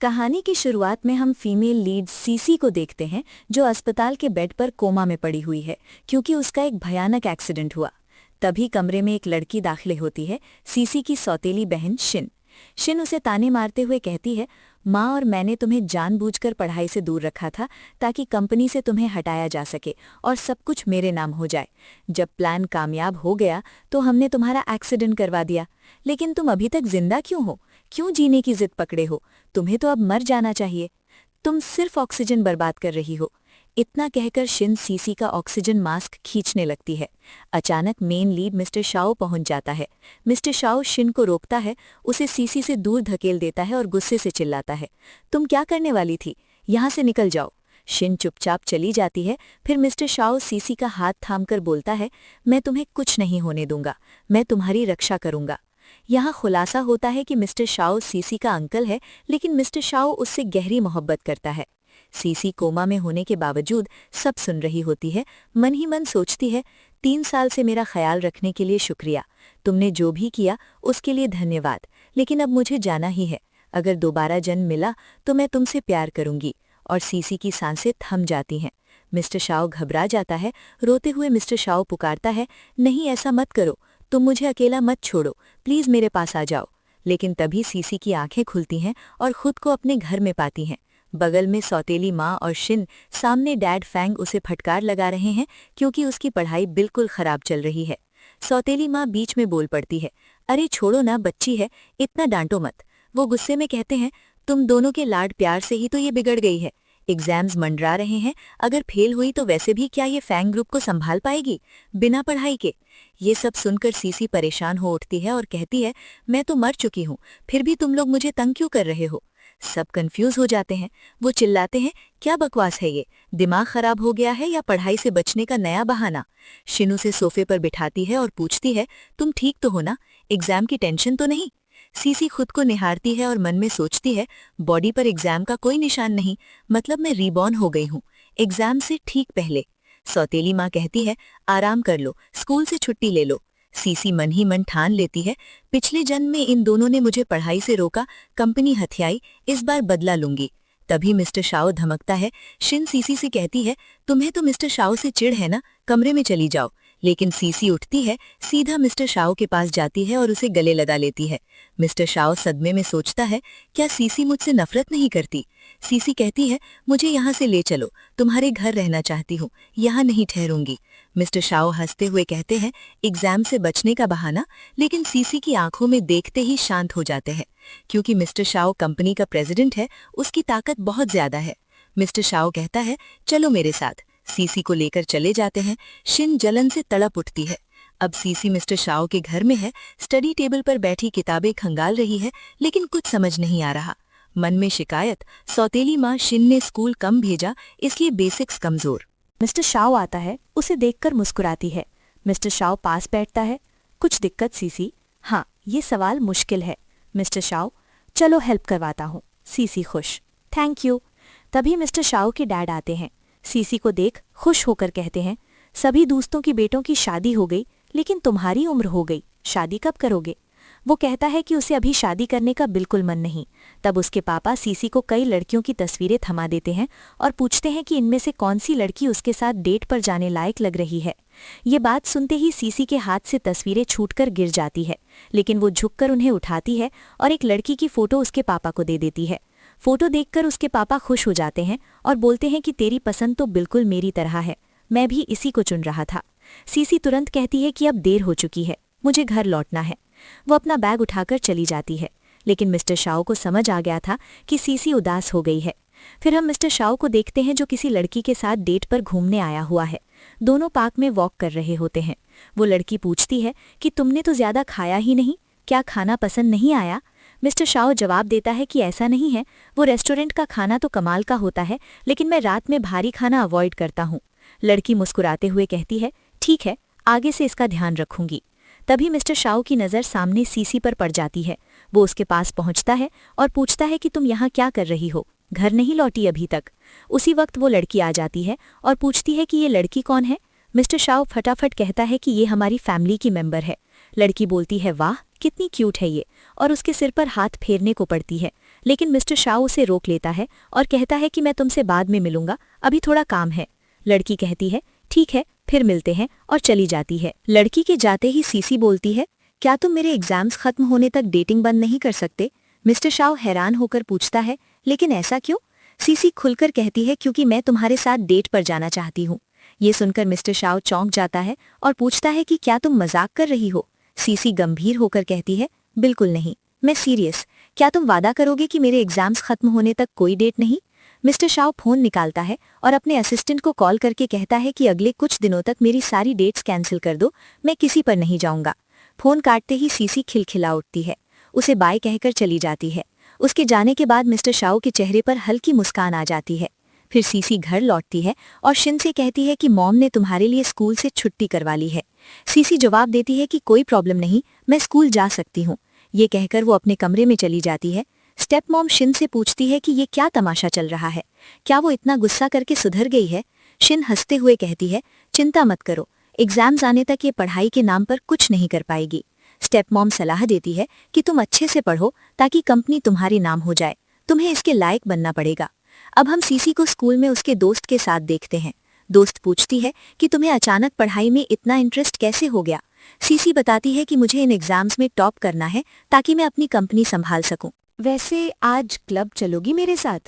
कहानी की शुरुआत में हम फीमेल लीड सीसी को देखते हैं, जो अस्पताल के बेड पर कोमा में पड़ी हुई है क्योंकि उसका एक भयानक एक्सीडेंट हुआ। तभी कमरे में एक लड़की दाखिल होती है, सीसी की सौतेली बहन शिन। शिन उसे ताने मारते हुए कहती है, माँ और मैंने तुम्हें जानबूझकर पढ़ाई से दूर रखा था ताकि कंपनी से तुम्हें हटाया जा सके और सब कुछ मेरे नाम हो जाए। जब प्लान कामयाब हो गया तो हमने तुम्हारा एक्सीडेंट करवा दिया, लेकिन तुम अभी तक जिंदा क्यों हो? क्यों जीने की जिद पकड़े हो? तुम्हें तो अब मर जाना चाहिए। तुम सिर्फ ऑक्सीजन बर्बाद कर रही हो। इतना कहकर शिन सीसी का ऑक्सीजन मास्क खींचने लगती है। अचानक मेन लीड मिस्टर शाओ पहुंच जाता है। मिस्टर शाओ शिन को रोकता है, उसे सीसी से दूर धकेल देता है और गुस्से से चिल्लाता है, तुम क्या करने वाली थी? यहाँ से निकल जाओ। शिन चुपचाप चली जाती है। फिर मिस्टर शाओ सीसी का हाथ थामकर बोलता है, मैं तुम्हें कुछ नहीं होने दूंगा, मैं तुम्हारी रक्षा करूंगा। यहाँ खुलासा होता है कि मिस्टर शाओ सीसी का अंकल है, लेकिन मिस्टर शाओ उससे गहरी मोहब्बत करता है। सीसी कोमा में होने के बावजूद सब सुन रही होती है। मन ही मन सोचती है, 3 साल से मेरा ख्याल रखने के लिए शुक्रिया। तुमने जो भी किया उसके लिए धन्यवाद, लेकिन अब मुझे जाना ही है। अगर दोबारा जन्म मिला तो मैं तुमसे प्यार करूंगी। और सीसी की सांसें थम जाती हैं। मिस्टर शाओ घबरा जाता है। रोते हुए मिस्टर शाओ पुकारता है, नहीं ऐसा मत करो, तुम मुझे अकेला मत छोड़ो, प्लीज मेरे पास आ जाओ। लेकिन तभी सीसी की आंखें खुलती हैं और खुद को अपने घर में पाती हैं। बगल में सौतेली माँ और शिन, सामने डैड फैंग उसे फटकार लगा रहे हैं क्योंकि उसकी पढ़ाई बिल्कुल खराब चल रही है। सौतेली माँ बीच में बोल पड़ती है, अरे छोड़ो ना, बच्ची है, इतना डांटो मत। वो गुस्से में कहते हैं, तुम दोनों के लाड प्यार से ही तो ये बिगड़ गई है। एग्जाम्स मंडरा रहे हैं, अगर फेल हुई तो वैसे भी क्या ये फैंग ग्रुप को संभाल पाएगी बिना पढ़ाई के? ये सब सुनकर सीसी परेशान हो उठती है और कहती है, मैं तो मर चुकी हूँ, फिर भी तुम लोग मुझे तंग क्यों कर रहे हो? सब कंफ्यूज हो जाते हैं। वो चिल्लाते हैं, क्या बकवास है ये? दिमाग खराब हो गया है या पढ़ाई से बचने का नया बहाना? शिनू से सोफे पर बिठाती है और पूछती है, तुम ठीक तो हो ना? एग्जाम की टेंशन तो नहीं? सीसी खुद को निहारती है और मन में सोचती है, बॉडी पर एग्जाम का कोई निशान नहीं, मतलब मैं रीबॉर्न हो गई हूँ एग्जाम से ठीक पहले। सौतेली माँ कहती है, आराम कर लो, स्कूल से छुट्टी ले लो। सीसी मन ही मन ठान लेती है, पिछले जन्म में इन दोनों ने मुझे पढ़ाई से रोका, कंपनी हथियाई, इस बार बदला लूंगी। तभी मिस्टर शाओ धमकता है। शिन सीसी से कहती है, तुम्हें तो मिस्टर शाओ से चिढ़ है ना, कमरे में चली जाओ। लेकिन सीसी उठती है, सीधा मिस्टर शाओ के पास जाती है और उसे गले लगा लेती है। मिस्टर शाओ सदमे में सोचता है, क्या सीसी मुझसे नफरत नहीं करती? सीसी कहती है, मुझे यहाँ से ले चलो, तुम्हारे घर रहना चाहती हूँ, यहाँ नहीं ठहरूंगी। मिस्टर शाओ हंसते हुए कहते हैं, एग्जाम से बचने का बहाना? लेकिन सीसी की आंखों में देखते ही शांत हो जाते हैं, क्योंकि मिस्टर शाओ कंपनी का प्रेसिडेंट है, उसकी ताकत बहुत ज्यादा है। मिस्टर शाओ कहता है, चलो मेरे साथ। सीसी को लेकर चले जाते हैं। शिन जलन से तड़प उठती है। अब सीसी मिस्टर शाओ के घर में है, स्टडी टेबल पर बैठी किताबें खंगाल रही है, लेकिन कुछ समझ नहीं आ रहा। मन में शिकायत, सौतेली माँ शिन ने स्कूल कम भेजा, इसलिए बेसिक्स कमजोर। मिस्टर शाओ आता है, उसे देखकर मुस्कुराती है। मिस्टर शाओ पास बैठता है। कुछ दिक्कत सीसी? हाँ, ये सवाल मुश्किल है। मिस्टर शाओ, चलो हेल्प करवाता हूँ। सीसी खुश, थैंक यू। तभी मिस्टर शाओ के डैड आते हैं। सीसी को देख खुश होकर कहते हैं, सभी दोस्तों की बेटों की शादी हो गई, लेकिन तुम्हारी उम्र हो गई, शादी कब करोगे? वो कहता है कि उसे अभी शादी करने का बिल्कुल मन नहीं। तब उसके पापा सीसी को कई लड़कियों की तस्वीरें थमा देते हैं और पूछते हैं कि इनमें से कौन सी लड़की उसके साथ डेट पर जाने लायक लग रही है। ये बात सुनते ही सीसी के हाथ से तस्वीरें छूटकर गिर जाती है, लेकिन वो झुककर उन्हें उठाती है और एक लड़की की फोटो उसके पापा को दे देती है। फोटो देखकर उसके पापा खुश हो जाते हैं और बोलते हैं कि तेरी पसंद तो बिल्कुल मेरी तरह है, मैं भी इसी को चुन रहा था। सीसी तुरंत कहती है कि अब देर हो चुकी है, मुझे घर लौटना है। वो अपना बैग उठाकर चली जाती है, लेकिन मिस्टर शाओ को समझ आ गया था कि सीसी उदास हो गई है। फिर हम मिस्टर शाओ को देखते हैं, जो किसी लड़की के साथ डेट पर घूमने आया हुआ है। दोनों पार्क में वॉक कर रहे होते हैं। वो लड़की पूछती है कि तुमने तो ज्यादा खाया ही नहीं, क्या खाना पसंद नहीं आया? मिस्टर शाओ जवाब देता है कि ऐसा नहीं है, वो रेस्टोरेंट का खाना तो कमाल का होता है, लेकिन मैं रात में भारी खाना अवॉइड करता हूँ। लड़की मुस्कुराते हुए कहती है, ठीक है, आगे से इसका ध्यान रखूंगी। तभी मिस्टर शाओ की नज़र सामने सीसी पर पड़ जाती है। वो उसके पास पहुंचता है और पूछता है कि तुम यहाँ क्या कर रही हो, घर नहीं लौटी अभी तक? उसी वक्त वो लड़की आ जाती है और पूछती है कि ये लड़की कौन है। मिस्टर शाओ फटाफट कहता है कि ये हमारी फैमिली की मेंबर है, लड़की बोलती है वाह कितनी क्यूट है ये, और उसके सिर पर हाथ फेरने को पड़ती है, लेकिन मिस्टर शाओ उसे रोक लेता है और कहता है कि मैं तुमसे बाद में मिलूंगा, अभी थोड़ा काम है। लड़की कहती है ठीक है फिर मिलते हैं और चली जाती है। लड़की के जाते ही सीसी बोलती है क्या तुम मेरे एग्जाम्स खत्म होने तक डेटिंग बंद नहीं कर सकते? मिस्टर शाओ हैरान होकर पूछता है लेकिन ऐसा क्यों? सीसी खुलकर कहती है क्योंकि मैं तुम्हारे साथ डेट पर जाना चाहती हूँ। ये सुनकर मिस्टर शाओ चौंक जाता है और पूछता है कि क्या तुम मजाक कर रही हो? सीसी गंभीर होकर कहती है बिल्कुल नहीं, मैं सीरियस। क्या तुम वादा करोगे कि मेरे एग्जाम्स खत्म होने तक कोई डेट नहीं? मिस्टर शाओ फोन निकालता है और अपने असिस्टेंट को कॉल करके कहता है कि अगले कुछ दिनों तक मेरी सारी डेट्स कैंसिल कर दो, मैं किसी पर नहीं जाऊंगा। फोन काटते ही सीसी खिलखिला उठती है, उसे बाय कहकर चली जाती है। उसके जाने के बाद मिस्टर शाओ के चेहरे पर हल्की मुस्कान आ जाती है। फिर सीसी घर लौटती है और शिन से कहती है कि मॉम ने तुम्हारे लिए स्कूल से छुट्टी करवा ली है। सीसी जवाब देती है कि कोई प्रॉब्लम नहीं, मैं स्कूल जा सकती हूँ। ये कहकर वो अपने कमरे में चली जाती है। स्टेप मॉम शिन से पूछती है कि ये क्या तमाशा चल रहा है, क्या वो इतना गुस्सा करके सुधर गई है? शिन हंसते हुए कहती है चिंता मत करो, एग्जाम्स आने तक ये पढ़ाई के नाम पर कुछ नहीं कर पाएगी। स्टेप मॉम सलाह देती है कि तुम अच्छे से पढ़ो ताकि कंपनी तुम्हारी नाम हो जाए, तुम्हें इसके लायक बनना पड़ेगा। अब हम सीसी को स्कूल में उसके दोस्त के साथ देखते हैं। दोस्त पूछती है कि तुम्हें अचानक पढ़ाई में इतना इंटरेस्ट कैसे हो गया? सीसी बताती है कि मुझे इन एग्जाम्स में टॉप करना है ताकि मैं अपनी कंपनी संभाल सकूं। वैसे आज क्लब चलोगी मेरे साथ?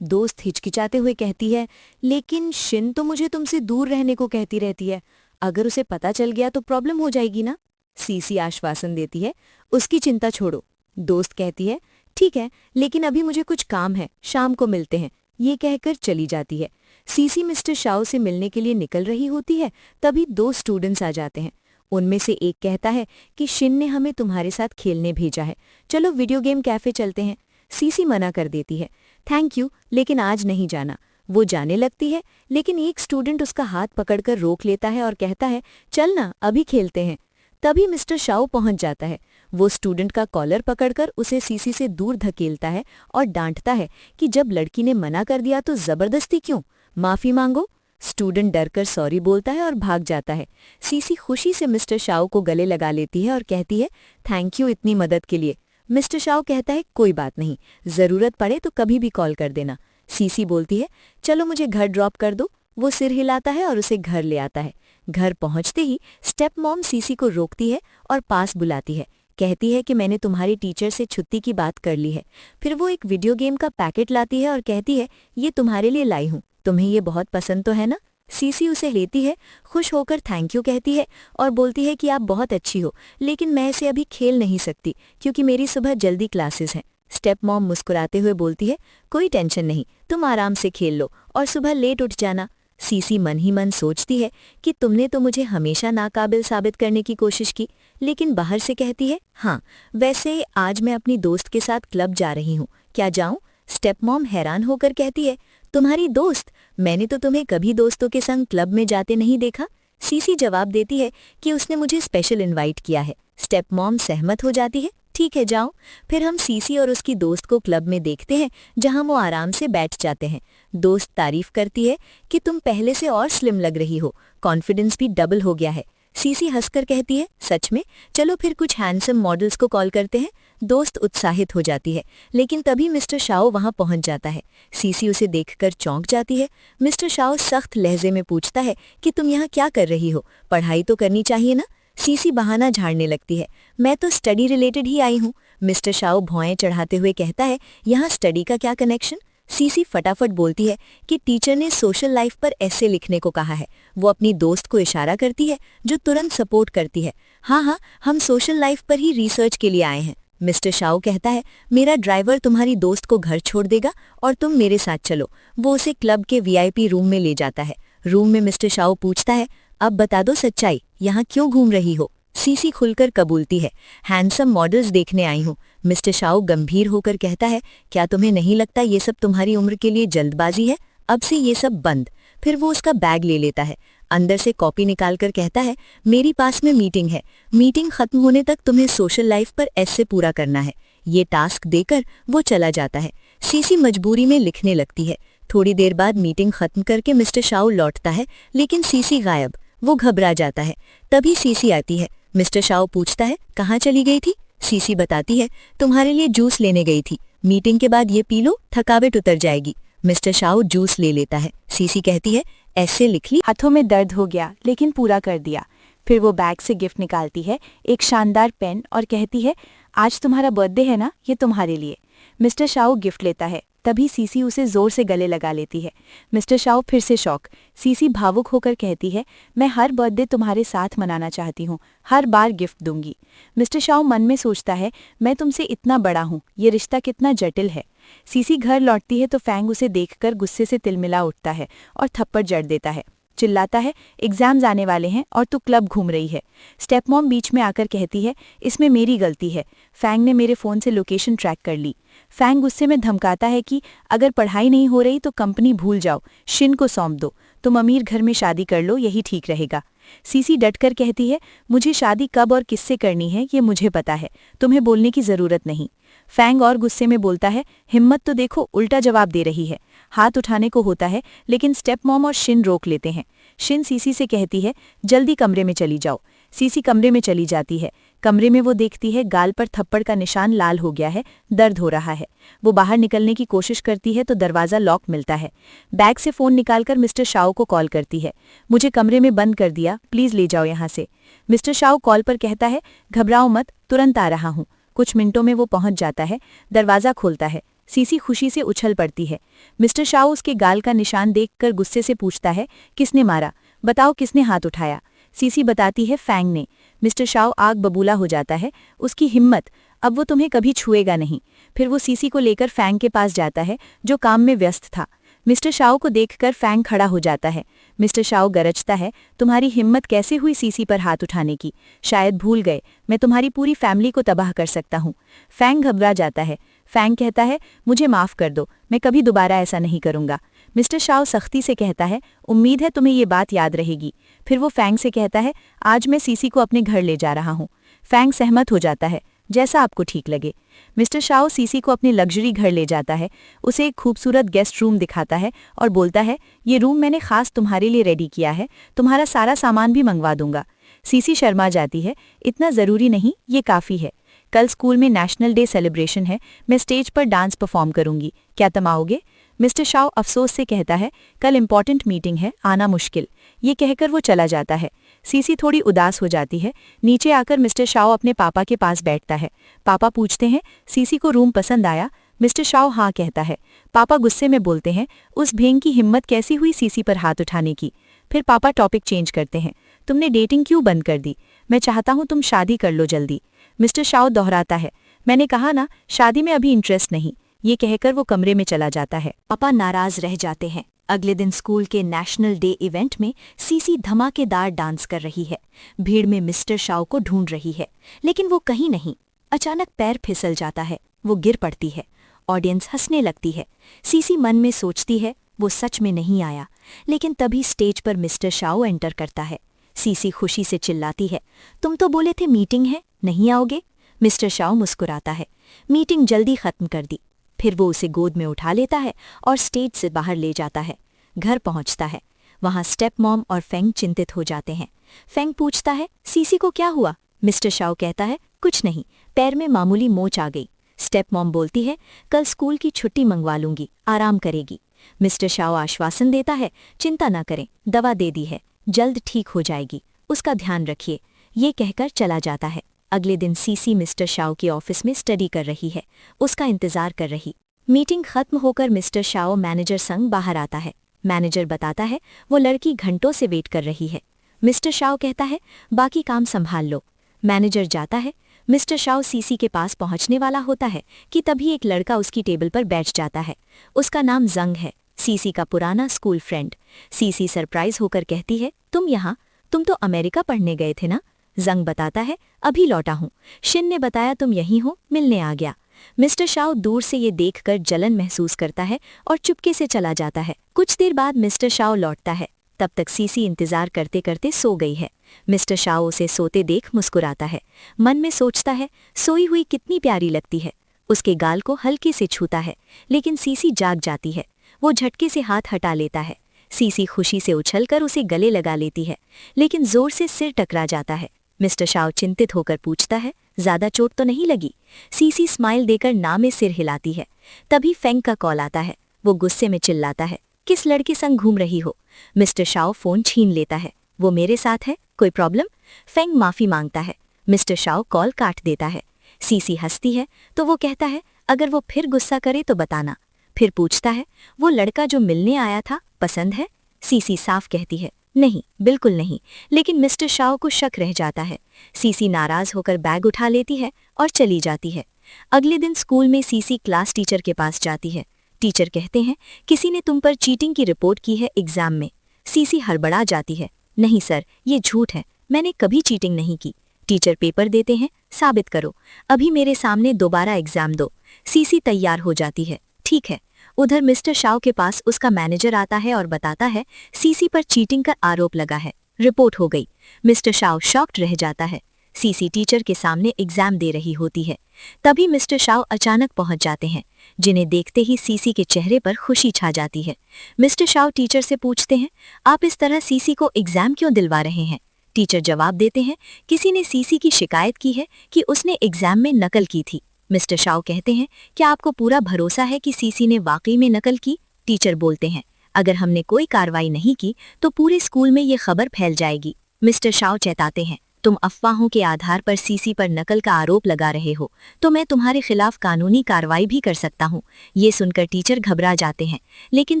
दोस्त हिचकिचाते हुए कहती है लेकिन शिन तो मुझे तुमसे दूर रहने को कहती रहती है, अगर उसे पता चल गया तो प्रॉब्लम हो जाएगी ना। सीसी आश्वासन देती है उसकी चिंता छोड़ो। दोस्त कहती है ठीक है लेकिन अभी मुझे कुछ काम है, शाम को मिलते हैं। ये कहकर चली जाती है। सीसी मिस्टर शाओ से मिलने के लिए निकल रही होती है, तभी 2 स्टूडेंट्स आ जाते हैं। उनमें से एक कहता है कि शिन ने हमें तुम्हारे साथ खेलने भेजा है, चलो वीडियो गेम कैफे चलते हैं। सीसी मना कर देती है थैंक यू लेकिन आज नहीं जाना। वो जाने लगती है लेकिन एक स्टूडेंट उसका हाथ पकड़कर रोक लेता है और कहता है चल ना अभी खेलते हैं। तभी मिस्टर शाओ पहुंच जाता है। वो स्टूडेंट का कॉलर पकड़कर उसे सीसी से दूर धकेलता है और डांटता है कि जब लड़की ने मना कर दिया तो जबरदस्ती क्यों, माफी मांगो। स्टूडेंट डरकर सॉरी बोलता है और भाग जाता है। सीसी खुशी से मिस्टर शाओ को गले लगा लेती है और कहती है थैंक यू इतनी मदद के लिए। मिस्टर शाओ कहता है कोई बात नहीं, जरूरत पड़े तो कभी भी कॉल कर देना। सीसी बोलती है चलो मुझे घर ड्रॉप कर दो। वो सिर हिलाता है और उसे घर ले आता है। घर पहुंचते ही स्टेप मॉम सीसी को रोकती है और पास बुलाती है, कहती है कि मैंने तुम्हारी टीचर से छुट्टी की बात कर ली है। फिर वो एक वीडियो गेम का पैकेट लाती है और कहती है ये तुम्हारे लिए लाई हूँ, तुम्हें ये बहुत पसंद तो है ना? सीसी उसे लेती है, खुश होकर थैंक यू कहती है और बोलती है कि आप बहुत अच्छी हो लेकिन मैं इसे अभी खेल नहीं सकती क्योंकि मेरी सुबह जल्दी क्लासेस हैं। स्टेप मॉम मुस्कुराते हुए बोलती है कोई टेंशन नहीं, तुम आराम से खेल लो और सुबह लेट उठ जाना। सीसी मन ही मन सोचती है कि तुमने तो मुझे हमेशा नाकाबिल साबित करने की कोशिश की, लेकिन बाहर से कहती है हाँ वैसे आज मैं अपनी दोस्त के साथ क्लब जा रही हूँ, क्या जाऊँ? स्टेप मॉम हैरान होकर कहती है तुम्हारी दोस्त? मैंने तो तुम्हें कभी दोस्तों के संग क्लब में जाते नहीं देखा। सीसी जवाब देती है कि उसने मुझे स्पेशल इनवाइट किया है। स्टेप मॉम सहमत हो जाती है ठीक है जाओ। फिर हम सीसी और उसकी दोस्त को क्लब में देखते हैं जहां वो आराम से बैठ जाते हैं। दोस्त तारीफ करती है कि तुम पहले से और स्लिम लग रही हो, कॉन्फिडेंस भी डबल हो गया है। सीसी हंसकर कहती है सच में, चलो फिर कुछ हैंडसम मॉडल्स को कॉल करते हैं। दोस्त उत्साहित हो जाती है लेकिन तभी मिस्टर शाओ वहां पहुंच जाता है। सीसी उसे देखकर चौंक जाती है। मिस्टर शाओ सख्त लहजे में पूछता है कि तुम यहाँ क्या कर रही हो, पढ़ाई तो करनी चाहिए ना? सीसी बहाना झाड़ने लगती है मैं तो स्टडी रिलेटेड ही आई हूँ। मिस्टर शाओ भौएं चढ़ाते हुए कहता है यहाँ स्टडी का क्या कनेक्शन? सीसी फटाफट बोलती है कि टीचर ने सोशल लाइफ पर ऐसे लिखने को कहा है। वो अपनी दोस्त को इशारा करती है जो तुरंत सपोर्ट करती है हाँ हम सोशल लाइफ पर ही रिसर्च के लिए आए हैं। मिस्टर शाओ कहता है मेरा ड्राइवर तुम्हारी दोस्त को घर छोड़ देगा और तुम मेरे साथ चलो। वो उसे क्लब के वीआईपी रूम में ले जाता है। रूम में मिस्टर शाओ पूछता है अब बता दो सच्चाई, यहाँ क्यों घूम रही हो? सीसी खुलकर कबूलती है हैंडसम मॉडल्स देखने आई हूँ। मिस्टर शाओ गंभीर होकर कहता है क्या तुम्हें नहीं लगता ये सब तुम्हारी उम्र के लिए जल्दबाजी है? अब से ये सब बंद। फिर वो उसका बैग ले लेता है, अंदर से कॉपी निकालकर कहता है मेरी पास में मीटिंग है, मीटिंग खत्म होने तक तुम्हें सोशल लाइफ पर ऐसे पूरा करना है। ये टास्क देकर वो चला जाता है। सीसी मजबूरी में लिखने लगती है। थोड़ी देर बाद मीटिंग खत्म करके मिस्टर शाओ लौटता है लेकिन सीसी गायब। वो घबरा जाता है। तभी सीसी आती है। मिस्टर शाओ पूछता है, कहाँ चली गई थी? सीसी बताती है, तुम्हारे लिए जूस लेने गई थी। मीटिंग के बाद ये पी लो, थकावट उतर जाएगी। मिस्टर शाओ जूस ले लेता है। सीसी कहती है, ऐसे लिख ली। हाथों में दर्द हो गया लेकिन पूरा कर दिया। फिर वो बैग से गिफ्ट निकालती है, एक शानदार पेन, और कहती है, आज तुम्हारा बर्थडे है ना, ये तुम्हारे लिए। मिस्टर शाओ गिफ्ट लेता है, तभी सीसी उसे जोर से गले लगा लेती है। मिस्टर शाओ फिर से शॉक। सीसी भावुक होकर कहती है, मैं हर बर्थडे तुम्हारे साथ मनाना चाहती हूँ, हर बार गिफ्ट दूंगी। मिस्टर शाओ मन में सोचता है, मैं तुमसे इतना बड़ा हूँ, ये रिश्ता कितना जटिल है। सीसी घर लौटती है तो फैंग उसे देखकर गुस्से से तिलमिला उठता है और थप्पड़ जड़ देता है। चिल्लाता है, एग्जाम्स आने वाले हैं और तू क्लब घूम रही है। स्टेप मॉम बीच में आकर कहती है, इसमें मेरी गलती है, फैंग ने मेरे फ़ोन से लोकेशन ट्रैक कर ली। फैंग गुस्से में धमकाता है कि अगर पढ़ाई नहीं हो रही तो कंपनी भूल जाओ, शिन को सौंप दो, तुम अमीर घर में शादी कर लो, यही ठीक रहेगा। सीसी डटकर कहती है, मुझे शादी कब और किससे करनी है ये मुझे पता है, तुम्हें बोलने की ज़रूरत नहीं। फैंग और गुस्से में बोलता है, हिम्मत तो देखो, उल्टा जवाब दे रही है। हाथ उठाने को होता है लेकिन स्टेप मॉम और शिन रोक लेते हैं। शिन सीसी से कहती है, जल्दी कमरे में चली जाओ। सीसी कमरे में चली जाती है। कमरे में वो देखती है गाल पर थप्पड़ का निशान लाल हो गया है, दर्द हो रहा है। वो बाहर निकलने की कोशिश करती है तो दरवाज़ा लॉक मिलता है। बैग से फ़ोन निकालकर मिस्टर शाओ को कॉल करती है, मुझे कमरे में बंद कर दिया, प्लीज़ ले जाओ यहाँ से। मिस्टर शाओ कॉल पर कहता है, घबराओ मत, तुरंत आ रहा हूँ। कुछ मिनटों में वो पहुंच जाता है, दरवाज़ा खोलता है। सीसी खुशी से उछल पड़ती है। मिस्टर शाओ उसके गाल का निशान देखकर गुस्से से पूछता है, किसने मारा, बताओ किसने हाथ उठाया। सीसी बताती है, फैंग ने। मिस्टर शाओ आग बबूला हो जाता है, उसकी हिम्मत, अब वो तुम्हें कभी छुएगा नहीं। फिर वो सीसी को लेकर फैंग के पास जाता है जो काम में व्यस्त था। मिस्टर शाओ को देखकर फैंग खड़ा हो जाता है। मिस्टर शाओ गरजता है, तुम्हारी हिम्मत कैसे हुई सीसी पर हाथ उठाने की? शायद भूल गए, मैं तुम्हारी पूरी फैमिली को तबाह कर सकता हूँ। फैंग घबरा जाता है। फैंग कहता है, मुझे माफ़ कर दो, मैं कभी दोबारा ऐसा नहीं करूँगा। मिस्टर शाओ सख्ती से कहता है, उम्मीद है तुम्हें ये बात याद रहेगी। फिर वो फैंग से कहता है, आज मैं सीसी को अपने घर ले जा रहा हूँ। फैंग सहमत हो जाता है, जैसा आपको ठीक लगे। मिस्टर शाओ सीसी को अपने लग्जरी घर ले जाता है, उसे एक खूबसूरत गेस्ट रूम दिखाता है और बोलता है, ये रूम मैंने खास तुम्हारे लिए रेडी किया है, तुम्हारा सारा सामान भी मंगवा दूंगा। सीसी शर्मा जाती है, इतना ज़रूरी नहीं, ये काफ़ी है। कल स्कूल में नेशनल डे सेलिब्रेशन है, मैं स्टेज पर डांस परफॉर्म करूंगी, क्या तुम आओगे? मिस्टर शाओ अफसोस से कहता है, कल इम्पॉर्टेंट मीटिंग है, आना मुश्किल। ये कहकर वो चला जाता है। सीसी थोड़ी उदास हो जाती है। नीचे आकर मिस्टर शाओ अपने पापा के पास बैठता है। पापा पूछते हैं, सीसी को रूम पसंद आया? मिस्टर शाओ हाँ कहता है। पापा गुस्से में बोलते हैं, उस भेंग की हिम्मत कैसी हुई सीसी पर हाथ उठाने की? फिर पापा टॉपिक चेंज करते हैं, तुमने डेटिंग क्यों बंद कर दी? मैं चाहता हूँ तुम शादी कर लो जल्दी। मिस्टर शाओ दोहराता है, मैंने कहा ना, शादी में अभी इंटरेस्ट नहीं। ये कहकर वो कमरे में चला जाता है। पापा नाराज रह जाते हैं। अगले दिन स्कूल के नेशनल डे इवेंट में सीसी धमाकेदार डांस कर रही है। भीड़ में मिस्टर शाओ को ढूंढ रही है, लेकिन वो कहीं नहीं। अचानक पैर फिसल जाता है, वो गिर पड़ती है। ऑडियंस हंसने लगती है। सीसी मन में सोचती है, वो सच में नहीं आया। लेकिन तभी स्टेज पर मिस्टर शाओ एंटर करता है। सीसी खुशी से चिल्लाती है, तुम तो बोले थे मीटिंग है, नहीं आओगे? मिस्टर शाओ मुस्कुराता है, मीटिंग जल्दी खत्म कर दी। फिर वो उसे गोद में उठा लेता है और स्टेज से बाहर ले जाता है। घर पहुंचता है, वहां स्टेप मॉम और फेंग चिंतित हो जाते हैं। फेंग पूछता है, सीसी को क्या हुआ? मिस्टर शाओ कहता है, कुछ नहीं, पैर में मामूली मोच आ गई। स्टेप मॉम बोलती है, कल स्कूल की छुट्टी मंगवा लूंगी, आराम करेगी। मिस्टर शाओ आश्वासन देता है, चिंता न करें, दवा दे दी है, जल्द ठीक हो जाएगी, उसका ध्यान रखिए। ये कहकर चला जाता है। अगले दिन सीसी मिस्टर शाओ के ऑफिस में स्टडी कर रही है, उसका इंतजार कर रही। मीटिंग खत्म होकर मिस्टर शाओ मैनेजर संग बाहर आता है। मैनेजर बताता है, वो लड़की घंटों से वेट कर रही है। मिस्टर शाओ कहता है, बाकी काम संभाल लो। मैनेजर जाता है। मिस्टर शाओ सीसी के पास पहुंचने वाला होता है कि तभी एक लड़का उसकी टेबल पर बैठ जाता है। उसका नाम जंग है, सीसी का पुराना स्कूल फ्रेंड। सीसी सरप्राइज होकर कहती है, तुम यहाँ? तुम तो अमेरिका पढ़ने गए थे ना? जंग बताता है, अभी लौटा हूँ, शिन ने बताया तुम यहीं हो, मिलने आ गया। मिस्टर शाओ दूर से ये देखकर जलन महसूस करता है और चुपके से चला जाता है। कुछ देर बाद मिस्टर शाओ लौटता है, तब तक सीसी इंतजार करते करते सो गई है। मिस्टर शाओ उसे सोते देख मुस्कुराता है, मन में सोचता है, सोई हुई कितनी प्यारी लगती है। उसके गाल को हल्के से छूता है, लेकिन सीसी जाग जाती है। वो झटके से हाथ हटा लेता है। सीसी खुशी से उछलकर उसे गले लगा लेती है, लेकिन जोर से सिर टकरा जाता है। मिस्टर शाओ चिंतित होकर पूछता है, ज्यादा चोट तो नहीं लगी? सीसी स्माइल देकर ना में सिर हिलाती है। तभी फेंग का कॉल आता है। वो गुस्से में चिल्लाता है, किस लड़के संग घूम रही हो? मिस्टर शाओ फोन छीन लेता है। वो मेरे साथ है, कोई प्रॉब्लम? फेंग माफी मांगता है। मिस्टर शाओ कॉल काट देता है। सीसी हंसती है तो वो कहता है, अगर वो फिर गुस्सा करे तो बताना। फिर पूछता है, वो लड़का जो मिलने आया था पसंद है? सीसी साफ कहती है, नहीं, बिल्कुल नहीं। लेकिन मिस्टर शाओ को शक रह जाता है। सीसी नाराज होकर बैग उठा लेती है और चली जाती है। अगले दिन स्कूल में सीसी क्लास टीचर के पास जाती है। टीचर कहते हैं, किसी ने तुम पर चीटिंग की रिपोर्ट की है एग्जाम में। सीसी हड़बड़ा जाती है, नहीं सर, ये झूठ है, मैंने कभी चीटिंग नहीं की। टीचर पेपर देते हैं, साबित करो, अभी मेरे सामने दोबारा एग्जाम दो। सीसी तैयार हो जाती है, ठीक है। उधर मिस्टर शाओ के पास उसका मैनेजर आता है और बताता है, सीसी पर चीटिंग का आरोप लगा है, रिपोर्ट हो गई। मिस्टर शाओ शॉक्ड रह जाता है। सीसी टीचर के सामने एग्जाम दे रही होती है। तभी मिस्टर शाओ अचानक पहुंच जाते हैं, जिन्हें देखते ही सीसी के चेहरे पर खुशी छा जाती है। मिस्टर शाओ टीचर से पूछते हैं, आप इस तरह सीसी को एग्जाम क्यों दिलवा रहे हैं? टीचर जवाब देते हैं, किसी ने सीसी की शिकायत की है कि उसने एग्जाम में नकल की थी। मिस्टर शाओ कहते हैं, क्या आपको पूरा भरोसा है कि सीसी ने वाकई में नकल की? टीचर बोलते हैं, अगर हमने कोई कार्रवाई नहीं की तो पूरे स्कूल में ये खबर फैल जाएगी। मिस्टर शाओ चेताते हैं, तुम अफवाहों के आधार पर सीसी पर नकल का आरोप लगा रहे हो तो मैं तुम्हारे खिलाफ कानूनी कार्रवाई भी कर सकता हूँ। ये सुनकर टीचर घबरा जाते हैं, लेकिन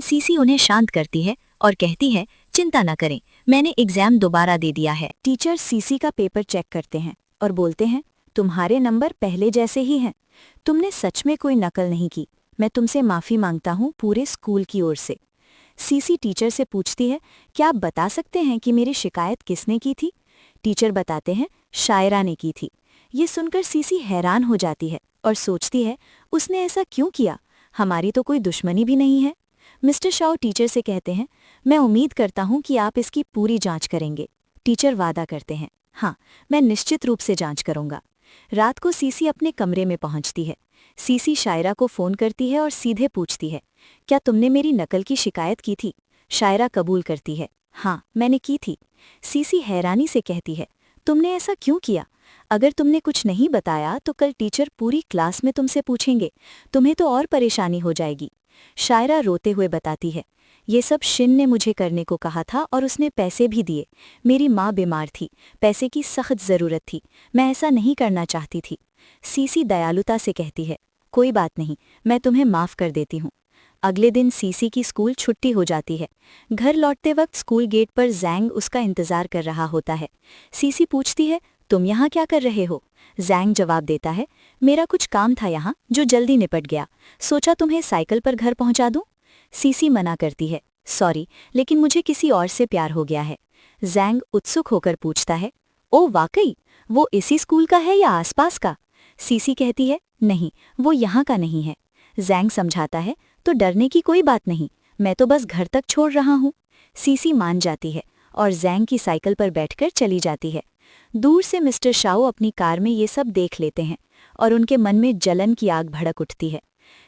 सीसी उन्हें शांत करती है और कहती है, चिंता न करें, मैंने एग्जाम दोबारा दे दिया है। टीचर सीसी का पेपर चेक करते हैं और बोलते हैं, तुम्हारे नंबर पहले जैसे ही हैं। तुमने सच में कोई नकल नहीं की। मैं तुमसे माफी मांगता हूँ पूरे स्कूल की ओर से। सीसी टीचर से पूछती है, क्या आप बता सकते हैं कि मेरी शिकायत किसने की थी? टीचर बताते हैं, शायरा ने की थी। ये सुनकर सीसी हैरान हो जाती है और सोचती है, उसने ऐसा क्यों किया? हमारी तो कोई दुश्मनी भी नहीं है। मिस्टर शाओ टीचर से कहते हैं, मैं उम्मीद करता हूँ कि आप इसकी पूरी जांच करेंगे। टीचर वादा करते हैं, हाँ, मैं निश्चित रूप से जांच करूंगा। रात को सीसी अपने कमरे में पहुंचती है। सीसी शायरा को फोन करती है और सीधे पूछती है, क्या तुमने मेरी नकल की शिकायत की थी? शायरा कबूल करती है, हाँ, मैंने की थी। सीसी हैरानी से कहती है, तुमने ऐसा क्यों किया? अगर तुमने कुछ नहीं बताया तो कल टीचर पूरी क्लास में तुमसे पूछेंगे, तुम्हें तो और परेशानी हो जाएगी। शायरा रोते हुए बताती है, ये सब शिन ने मुझे करने को कहा था और उसने पैसे भी दिए। मेरी माँ बीमार थी, पैसे की सख्त ज़रूरत थी, मैं ऐसा नहीं करना चाहती थी। सीसी दयालुता से कहती है, कोई बात नहीं, मैं तुम्हें माफ़ कर देती हूँ। अगले दिन सीसी की स्कूल छुट्टी हो जाती है। घर लौटते वक्त स्कूल गेट पर जैंग उसका इंतज़ार कर रहा होता है। सीसी पूछती है, तुम यहाँ क्या कर रहे हो? जैंग जवाब देता है, मेरा कुछ काम था यहाँ जो जल्दी निपट गया, सोचा तुम्हें साइकिल पर घर पहुँचा दूँ। सीसी मना करती है, सॉरी, लेकिन मुझे किसी और से प्यार हो गया है। जैंग उत्सुक होकर पूछता है, ओ वाकई, वो इसी स्कूल का है या आसपास का? सीसी कहती है, नहीं, वो यहाँ का नहीं है। जैंग समझाता है, तो डरने की कोई बात नहीं, मैं तो बस घर तक छोड़ रहा हूँ। सीसी मान जाती है और जैंग की साइकिल पर बैठकर चली जाती है। दूर से मिस्टर शाओ अपनी कार में ये सब देख लेते हैं और उनके मन में जलन की आग भड़क उठती है।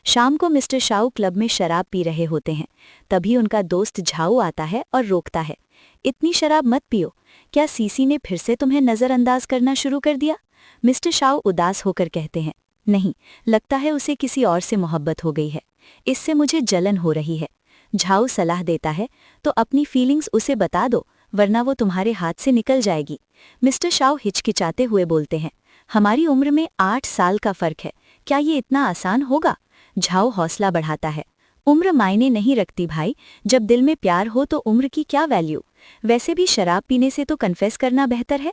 शाम को मिस्टर शाओ क्लब में शराब पी रहे होते हैं। तभी उनका दोस्त झाओ आता है और रोकता है, इतनी शराब मत पियो, क्या सीसी ने फिर से तुम्हें नज़रअंदाज करना शुरू कर दिया? मिस्टर शाओ उदास होकर कहते हैं, नहीं, लगता है उसे किसी और से मोहब्बत हो गई है, इससे मुझे जलन हो रही है। झाओ सलाह देता है, तो अपनी फीलिंग्स उसे बता दो, वरना वो तुम्हारे हाथ से निकल जाएगी। मिस्टर शाओ हिचकिचाते हुए बोलते हैं, हमारी उम्र में 8 साल का फर्क है, क्या ये इतना आसान होगा? झाओ हौसला बढ़ाता है, उम्र मायने नहीं रखती भाई, जब दिल में प्यार हो तो उम्र की क्या वैल्यू? वैसे भी शराब पीने से तो कन्फेस करना बेहतर है।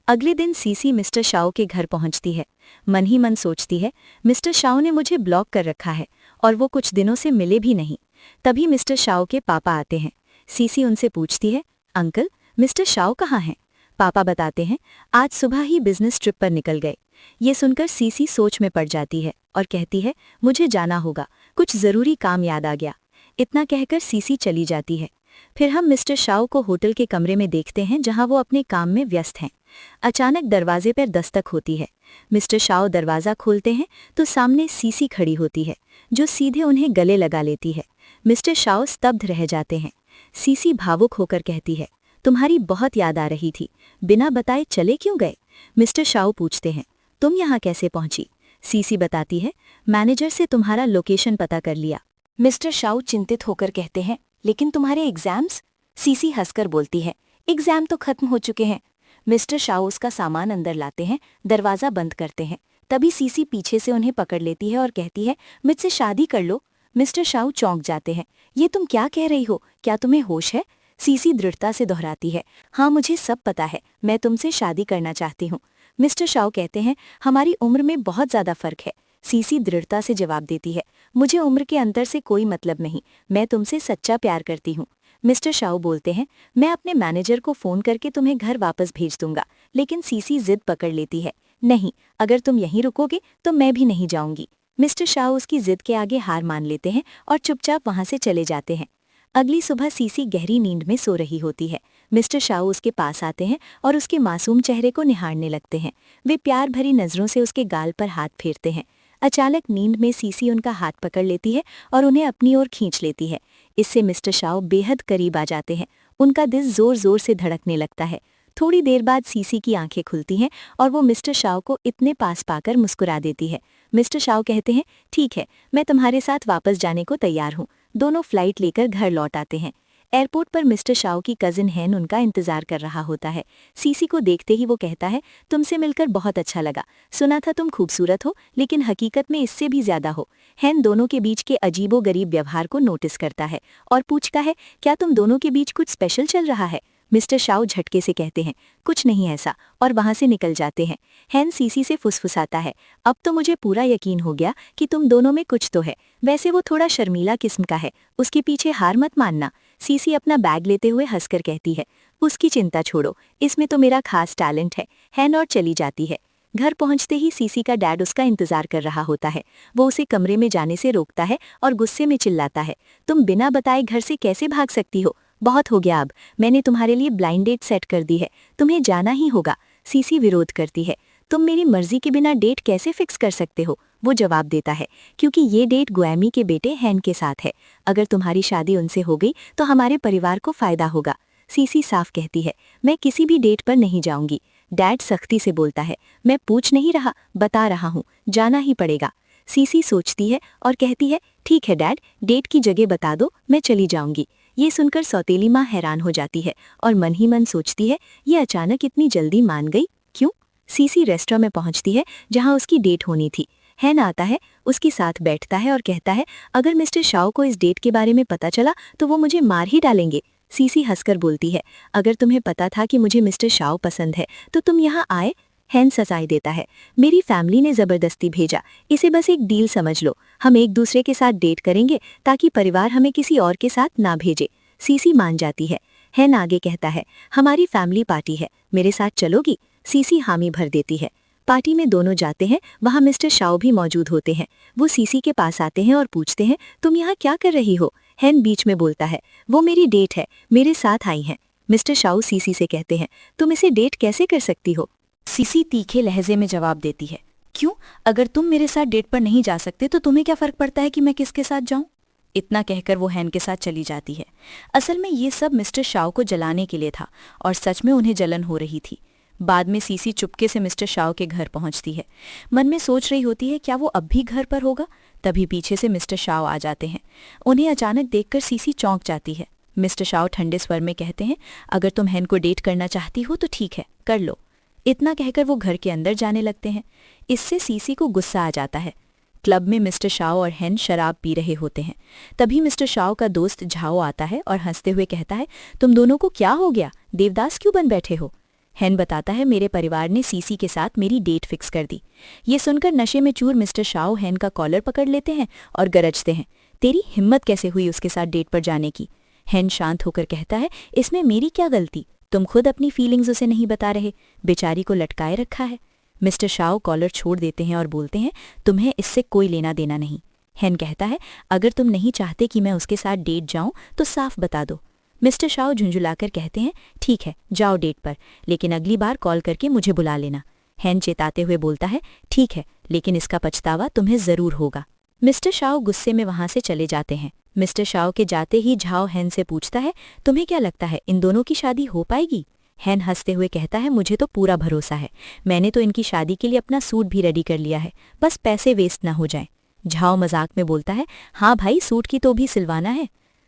अगले दिन सीसी मिस्टर शाओ के घर पहुंचती है। मन ही मन सोचती है, मिस्टर शाओ ने मुझे ब्लॉक कर रखा है और वो कुछ दिनों से मिले भी नहीं। तभी मिस्टर शाओ के पापा आते हैं। सीसी उनसे पूछती है, अंकल, मिस्टर शाओ कहाँ हैं? पापा बताते हैं, आज सुबह ही बिजनेस ट्रिप पर निकल गए। ये सुनकर सीसी सोच में पड़ जाती है और कहती है, मुझे जाना होगा, कुछ ज़रूरी काम याद आ गया। इतना कहकर सीसी चली जाती है। फिर हम मिस्टर शाओ को होटल के कमरे में देखते हैं जहां वो अपने काम में व्यस्त हैं। अचानक दरवाजे पर दस्तक होती है। मिस्टर शाओ दरवाज़ा खोलते हैं तो सामने सीसी खड़ी होती है, जो सीधे उन्हें गले लगा लेती है। मिस्टर शाओ स्तब्ध रह जाते हैं। सीसी भावुक होकर कहती है, तुम्हारी बहुत याद आ रही थी। बिना बताए चले क्यों गए? मिस्टर शाओ पूछते हैं। तुम यहाँ कैसे पहुंची? सीसी बताती है, मैनेजर से तुम्हारा लोकेशन पता कर लिया। मिस्टर शाओ चिंतित होकर कहते हैं, लेकिन तुम्हारे एग्जाम्स? सीसी हंसकर बोलती है, एग्जाम तो खत्म हो चुके हैं। मिस्टर शाओ उसका सामान अंदर लाते हैं, दरवाजा बंद करते हैं। तभी सीसी पीछे से उन्हें पकड़ लेती है और कहती है, मुझसे शादी कर लो। मिस्टर शाओ चौंक जाते हैं। ये तुम क्या कह रही हो? क्या तुम्हें होश है? सीसी दृढ़ता से दोहराती है, हाँ मुझे सब पता है, मैं तुमसे शादी करना चाहती हूँ। मिस्टर शाओ कहते हैं, हमारी उम्र में बहुत ज़्यादा फर्क है। सीसी दृढ़ता से जवाब देती है, मुझे उम्र के अंतर से कोई मतलब नहीं, मैं तुमसे सच्चा प्यार करती हूँ। मिस्टर शाओ बोलते हैं, मैं अपने मैनेजर को फ़ोन करके तुम्हें घर वापस भेज दूंगा। लेकिन सीसी जिद पकड़ लेती है, नहीं, अगर तुम यहीं रुकोगे तो मैं भी नहीं जाऊंगी। मिस्टर शाओ उसकी जिद के आगे हार मान लेते हैं और चुपचाप वहां से चले जाते हैं। अगली सुबह सीसी गहरी नींद में सो रही होती है। मिस्टर शाओ उसके पास आते हैं और उसके मासूम चेहरे को निहारने लगते हैं। वे प्यार भरी नज़रों से उसके गाल पर हाथ फेरते हैं। अचानक नींद में सीसी उनका हाथ पकड़ लेती है और उन्हें अपनी ओर खींच लेती है। इससे मिस्टर शाओ बेहद करीब आ जाते हैं। उनका दिल जोर जोर से धड़कने लगता है। थोड़ी देर बाद सीसी की आंखें खुलती हैं और वो मिस्टर शाओ को इतने पास पाकर मुस्कुरा देती है। मिस्टर शाओ कहते हैं, ठीक है, मैं तुम्हारे साथ वापस जाने को तैयार हूँ। दोनों फ्लाइट लेकर घर लौट आते हैं। एयरपोर्ट पर मिस्टर शाओ की कजिन हैन उनका इंतजार कर रहा होता है। सीसी को देखते ही वो कहता है, तुमसे मिलकर बहुत अच्छा लगा। सुना था तुम खूबसूरत हो, लेकिन हकीकत में इससे भी ज्यादा हो। हैन दोनों के बीच के अजीबोगरीब व्यवहार को नोटिस करता है और पूछता है, क्या तुम दोनों के बीच कुछ स्पेशल चल रहा है? मिस्टर शाओ झटके से कहते हैं, कुछ नहीं ऐसा, और वहां से निकल जाते हैं। हैन सीसी से फुसफुसाता है, अब तो मुझे पूरा यकीन हो गया कि तुम दोनों में कुछ तो है। वैसे वो थोड़ा शर्मीला किस्म का है, उसके पीछे हार मत मानना। सीसी अपना बैग लेते हुए हंसकर कहती है, उसकी चिंता छोड़ो, इसमें तो मेरा खास टैलेंट है। हैन और चली जाती है। घर पहुंचते ही सीसी का डैड उसका इंतजार कर रहा होता है। वो उसे कमरे में जाने से रोकता है और गुस्से में चिल्लाता है, तुम बिना बताए घर से कैसे भाग सकती हो? बहुत हो गया, अब मैंने तुम्हारे लिए ब्लाइंड डेट सेट कर दी है, तुम्हें जाना ही होगा। सीसी विरोध करती है, तुम मेरी मर्जी के बिना डेट कैसे फिक्स कर सकते हो? वो जवाब देता है, क्योंकि ये डेट गुएमी के बेटे हैन के साथ है। अगर तुम्हारी शादी उनसे हो गई तो हमारे परिवार को फायदा होगा। सीसी साफ कहती है, मैं किसी भी डेट पर नहीं जाऊंगी। डैड सख्ती से बोलता है, मैं पूछ नहीं रहा, बता रहा हूँ, जाना ही पड़ेगा। सीसी सोचती है और कहती है, ठीक है डैड, डेट की जगह बता दो, मैं चली जाऊंगी। ये सुनकर सौतेली माँ हैरान हो जाती है और मन ही मन सोचती है, ये अचानक इतनी जल्दी मान गई, क्यों? सीसी रेस्टोरेंट में पहुंचती है जहां उसकी डेट होनी थी। हैन आता है, उसके साथ बैठता है और कहता है, अगर मिस्टर शाओ को इस डेट के बारे में पता चला तो वो मुझे मार ही डालेंगे। सीसी हंसकर बोलती है, अगर तुम्हें पता था कि मुझे मिस्टर शाओ पसंद है तो तुम यहाँ आए? हैन सजाए देता है, मेरी फैमिली ने जबरदस्ती भेजा, इसे बस एक डील समझ लो। हम एक दूसरे के साथ डेट करेंगे ताकि परिवार हमें किसी और के साथ ना भेजे। सीसी मान जाती है। हैन आगे कहता है, हमारी फैमिली पार्टी है, मेरे साथ चलोगी? सीसी हामी भर देती है। पार्टी में दोनों जाते हैं। वहाँ मिस्टर शाओ भी मौजूद होते हैं। वो सीसी के पास आते हैं और पूछते हैं, तुम यहाँ क्या कर रही हो? हैन बीच में बोलता है, वो मेरी डेट है, मेरे साथ आई हैं। मिस्टर शाओ सीसी से कहते हैं, तुम इसे डेट कैसे कर सकती हो? सीसी तीखे लहजे में जवाब देती है, क्यों? अगर तुम मेरे साथ डेट पर नहीं जा सकते तो तुम्हें क्या फर्क पड़ता है कि मैं किसके साथ जाऊं? इतना कहकर वो हैन के साथ चली जाती है। असल में ये सब मिस्टर शाओ को जलाने के लिए था और सच में उन्हें जलन हो रही थी। बाद में सीसी चुपके से मिस्टर शाओ के घर पहुंचती है। मन में सोच रही होती है, क्या वो अब भी घर पर होगा? तभी पीछे से मिस्टर शाओ आ जाते हैं। उन्हें अचानक देखकर सीसी चौंक जाती है। मिस्टर शाओ ठंडे स्वर में कहते हैं, अगर तुम हैन को डेट करना चाहती हो तो ठीक है, कर लो। इतना कहकर वो घर के अंदर जाने लगते हैं। इससे सीसी को गुस्सा आ जाता है। क्लब में मिस्टर शाओ और हैन शराब पी रहे होते हैं। तभी मिस्टर शाओ का दोस्त झाओ आता है और हंसते हुए कहता है, तुम दोनों को क्या हो गया? देवदास क्यों बन बैठे हो? हैन बताता है, मेरे परिवार ने सीसी के साथ मेरी डेट फिक्स कर दी। ये सुनकर नशे में चूर मिस्टर शाओ हैन का कॉलर पकड़ लेते हैं और गरजते हैं, तेरी हिम्मत कैसे हुई उसके साथ डेट पर जाने की? हैन शांत होकर कहता है, इसमें मेरी क्या गलती? तुम खुद अपनी फीलिंग्स उसे नहीं बता रहे, बेचारी को लटकाए रखा है। मिस्टर शाओ कॉलर छोड़ देते हैं और बोलते हैं, तुम्हें इससे कोई लेना देना नहीं। हैन कहता है, अगर तुम नहीं चाहते कि मैं उसके साथ डेट जाऊं तो साफ बता दो। मिस्टर शाओ झुंझुलाकर कहते हैं, ठीक है, जाओ डेट पर, लेकिन अगली बार कॉल करके मुझे बुला लेना। हैन चेताते हुए बोलता है, ठीक है, लेकिन इसका पछतावा तुम्हें जरूर होगा। मिस्टर शाओ गुस्से में वहां से चले जाते हैं। मिस्टर शाओ के जाते ही झाओ हैन से पूछता है, तुम्हें क्या लगता है इन दोनों की शादी हो पाएगी? हैन हंसते हुए कहता है, मुझे तो पूरा भरोसा है। मैंने तो इनकी शादी के लिए अपना सूट भी रेडी कर लिया है, बस पैसे वेस्ट ना हो जाएं। झाओ मजाक में बोलता है, हाँ भाई, सूट की तो भी सिलवाना है।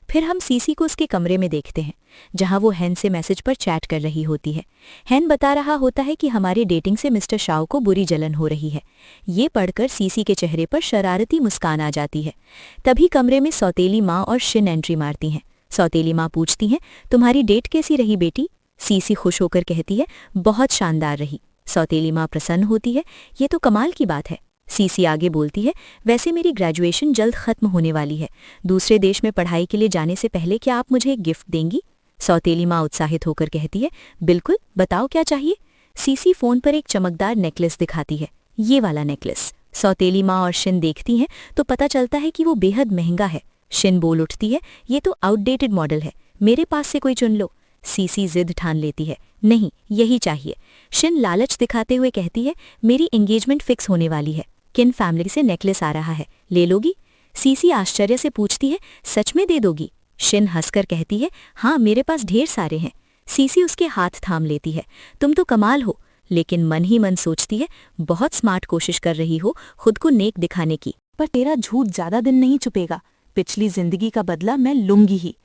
फिर हम सीसी को उसके कमरे में देखते हैं, जहां वो हैन से मैसेज पर चैट कर रही होती है। हैन बता रहा होता है कि हमारी डेटिंग से मिस्टर शाओ को बुरी जलन हो रही है। ये पढ़कर सीसी के चेहरे पर शरारती मुस्कान आ जाती है। तभी कमरे में सौतेली माँ और शिन एंट्री मारती हैं। सौतेली माँ पूछती हैं, तुम्हारी डेट कैसी रही बेटी? सीसी खुश होकर कहती है, बहुत शानदार रही। सौतेली माँ प्रसन्न होती है, ये तो कमाल की बात है। सीसी आगे बोलती है, वैसे मेरी ग्रेजुएशन जल्द खत्म होने वाली है। दूसरे देश में पढ़ाई के लिए जाने से पहले क्या आप मुझे एक गिफ्ट देंगी? सौतेली माँ उत्साहित होकर कहती है, बिल्कुल, बताओ क्या चाहिए। सीसी फोन पर एक चमकदार नेकलेस दिखाती है, ये वाला नेकलेस। सौतेली माँ और शिन देखती हैं तो पता चलता है कि वो बेहद महंगा है। शिन बोल उठती है, ये तो आउटडेटेड मॉडल है, मेरे पास से कोई चुन लो। सीसी जिद ठान लेती है, नहीं, यही चाहिए। शिन लालच दिखाते हुए कहती है, मेरी एंगेजमेंट फिक्स होने वाली है, किन फैमिली से नेकलेस आ रहा है, ले लोगी? सीसी आश्चर्य से पूछती है, सच में दे दोगी? शिन हंसकर कहती है, हाँ, मेरे पास ढेर सारे हैं। सीसी उसके हाथ थाम लेती है, तुम तो कमाल हो। लेकिन मन ही मन सोचती है, बहुत स्मार्ट कोशिश कर रही हो खुद को नेक दिखाने की, पर तेरा झूठ ज्यादा दिन नहीं छुपेगा। पिछली जिंदगी का बदला मैं लूंगी ही।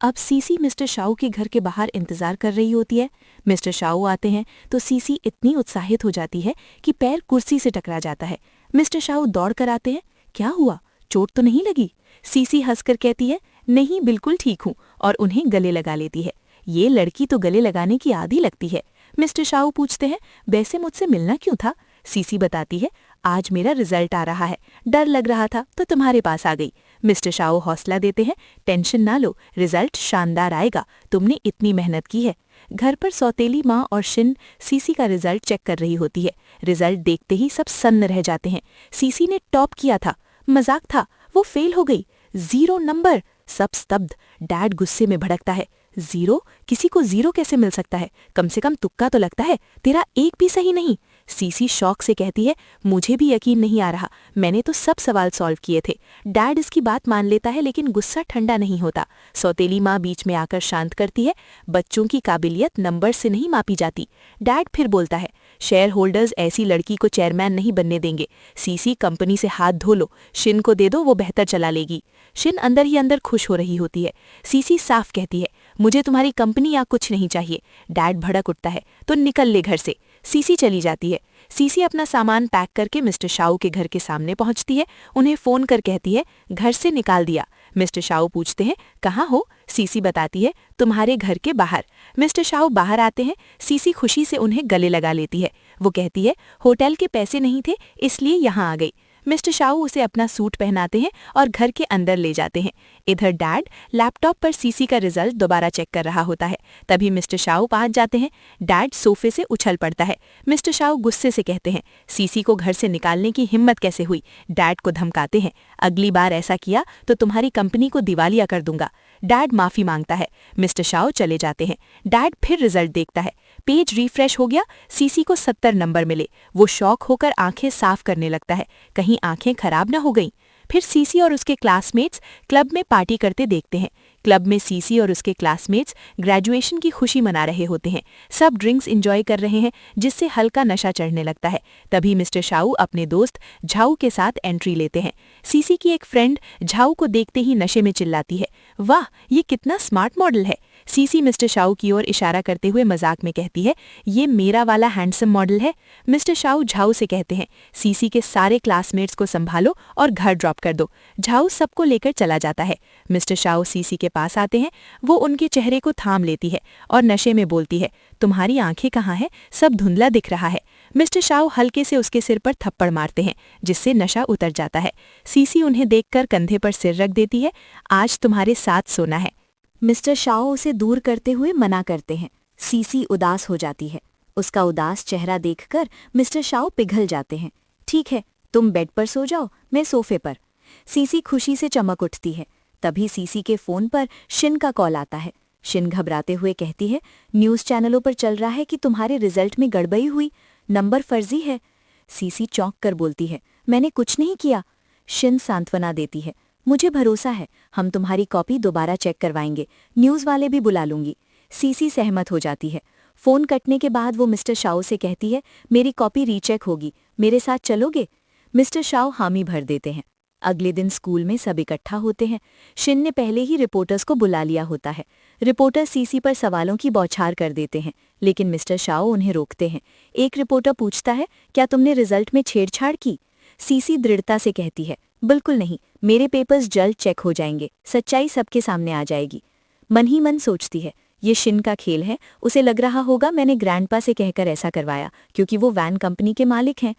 अब सीसी मिस्टर शाओ के घर के बाहर इंतजार कर रही होती है। मिस्टर शाओ आते हैं तो सीसी इतनी उत्साहित हो जाती है कि पैर कुर्सी से टकरा जाता है। मिस्टर शाओ दौड़ कर आते हैं, क्या हुआ, चोट तो नहीं लगी? सीसी हंसकर कहती है, नहीं, बिल्कुल ठीक हूँ, और उन्हें गले लगा लेती है। ये लड़की तो गले लगाने की आदी लगती है। मिस्टर शाओ पूछते हैं, वैसे मुझसे मिलना क्यों था? सीसी बताती है, आज मेरा रिजल्ट आ रहा है, डर लग रहा था तो तुम्हारे पास आ गई। मिस्टर शाओ हौसला देते हैं, टेंशन ना लो, रिजल्ट शानदार आएगा, तुमने इतनी मेहनत की है। घर पर सौतेली माँ और शिन सीसी का रिजल्ट चेक कर रही होती है। रिजल्ट देखते ही सब सन्न रह जाते हैं। सीसी ने टॉप किया था, मजाक था, वो फेल हो गई, 0 नंबर। सब स्तब्ध। डैड गुस्से में भड़कता है, 0? किसी को 0 कैसे मिल सकता है? कम से कम तुक्का तो लगता है, तेरा एक भी सही नहीं। सीसी शौक से कहती है, मुझे भी यकीन नहीं आ रहा, मैंने तो सब सवाल सॉल्व किए थे। डैड इसकी बात मान लेता है लेकिन गुस्सा ठंडा नहीं होता। सौतेली माँ बीच में आकर शांत करती है, बच्चों की काबिलियत नंबर से नहीं मापी जाती। डैड फिर बोलता है, शेयर होल्डर्स ऐसी लड़की को चेयरमैन नहीं बनने देंगे। सीसी, कंपनी से हाथ धो लो, शिन को दे दो, वो बेहतर चला लेगी। शिन अंदर ही अंदर खुश हो रही होती है। सीसी साफ कहती है, मुझे तुम्हारी कंपनी या कुछ नहीं चाहिए। डैड भड़क उठता है, तो निकल ले घर से। सीसी चली जाती है। सीसी अपना सामान पैक करके मिस्टर शाओ के घर के सामने पहुंचती है। उन्हें फोन कर कहती है, घर से निकाल दिया। मिस्टर शाओ पूछते हैं, कहाँ हो? सीसी बताती है, तुम्हारे घर के बाहर। मिस्टर शाओ बाहर आते हैं। सीसी खुशी से उन्हें गले लगा लेती है। वो कहती है, होटल के पैसे नहीं थे इसलिए यहाँ आ गई। मिस्टर शाओ उसे अपना सूट पहनाते हैं और घर के अंदर ले जाते हैं। इधर डैड लैपटॉप पर सीसी का रिजल्ट दोबारा चेक कर रहा होता है। तभी मिस्टर शाओ पहुंच जाते हैं। डैड सोफे से उछल पड़ता है। मिस्टर शाओ गुस्से से कहते हैं, सीसी को घर से निकालने की हिम्मत कैसे हुई? डैड को धमकाते हैं, अगली बार ऐसा किया तो तुम्हारी कंपनी को दिवालिया कर दूंगा। डैड माफी मांगता है। मिस्टर शाओ चले जाते हैं। डैड फिर रिजल्ट देखता है। पेज रिफ्रेश हो गया। सीसी को 70 नंबर मिले। वो शौक होकर आंखें साफ करने लगता है, कहीं आंखें खराब न हो गईं। फिर सीसी और उसके क्लासमेट्स क्लब में पार्टी करते देखते हैं। क्लब में सीसी और उसके क्लासमेट्स ग्रेजुएशन की खुशी मना रहे होते हैं। सब ड्रिंक्स एंजॉय कर रहे हैं, जिससे हल्का नशा चढ़ने लगता है। तभी मिस्टर शाओ अपने दोस्त झाऊ के साथ एंट्री लेते हैं। सीसी की एक फ्रेंड झाऊ को देखते ही नशे में चिल्लाती है, वाह, ये कितना स्मार्ट मॉडल है। सीसी मिस्टर शाओ की ओर इशारा करते हुए मजाक में कहती है, ये मेरा वाला हैंडसम मॉडल है। मिस्टर शाओ झाऊ से कहते हैं, सीसी के सारे क्लासमेट्स को संभालो और घर ड्रॉप कर दो। झाऊ सबको लेकर चला जाता है। मिस्टर शाओ सीसी के पास आते हैं। वो उनके चेहरे को थाम लेती है और नशे में बोलती है, तुम्हारी आंखें कहाँ हैं? सब धुंधला दिख रहा है। मिस्टर शाओ हल्के से उसके सिर पर थप्पड़ मारते हैं, जिससे नशा उतर जाता है। सीसी उन्हें देखकर कंधे पर सिर रख देती है, आज तुम्हारे साथ सोना है। मिस्टर शाओ उसे दूर करते हुए मना करते हैं। सीसी उदास हो जाती है। उसका उदास चेहरा देखकर मिस्टर शाओ पिघल जाते हैं। ठीक है, तुम बेड पर सो जाओ, मैं सोफे पर। सीसी खुशी से चमक उठती है। तभी सीसी के फोन पर शिन का कॉल आता है। शिन घबराते हुए कहती है, न्यूज़ चैनलों पर चल रहा है कि तुम्हारे रिजल्ट में गड़बड़ी हुई, नंबर फर्जी है। सीसी चौंक कर बोलती है, मैंने कुछ नहीं किया। शिन सांत्वना देती है, मुझे भरोसा है, हम तुम्हारी कॉपी दोबारा चेक करवाएंगे, न्यूज़ वाले भी बुला लूंगी। सीसी सहमत हो जाती है। फोन कटने के बाद वो मिस्टर शाओ से कहती है, मेरी कॉपी रीचेक होगी, मेरे साथ चलोगे? मिस्टर शाओ हामी भर देते हैं। अगले दिन स्कूल में सब इकट्ठा होते हैं। शिन ने पहले ही रिपोर्टर्स को बुला लिया होता है। रिपोर्टर सीसी पर सवालों की बौछार कर देते हैं, लेकिन मिस्टर शाओ उन्हें रोकते हैं। एक रिपोर्टर पूछता है, क्या तुमने रिजल्ट में छेड़छाड़ की? सीसी दृढ़ता से कहती है, बिल्कुल नहीं, मेरे पेपर्स जल्द चेक हो जाएंगे, सच्चाई सबके सामने आ जाएगी। मन ही मन सोचती है, ये शिन का खेल है, उसे लग रहा होगा मैंने ग्रैंडपा से कहकर ऐसा करवाया, क्योंकि वो वैन कंपनी के मालिक हैं।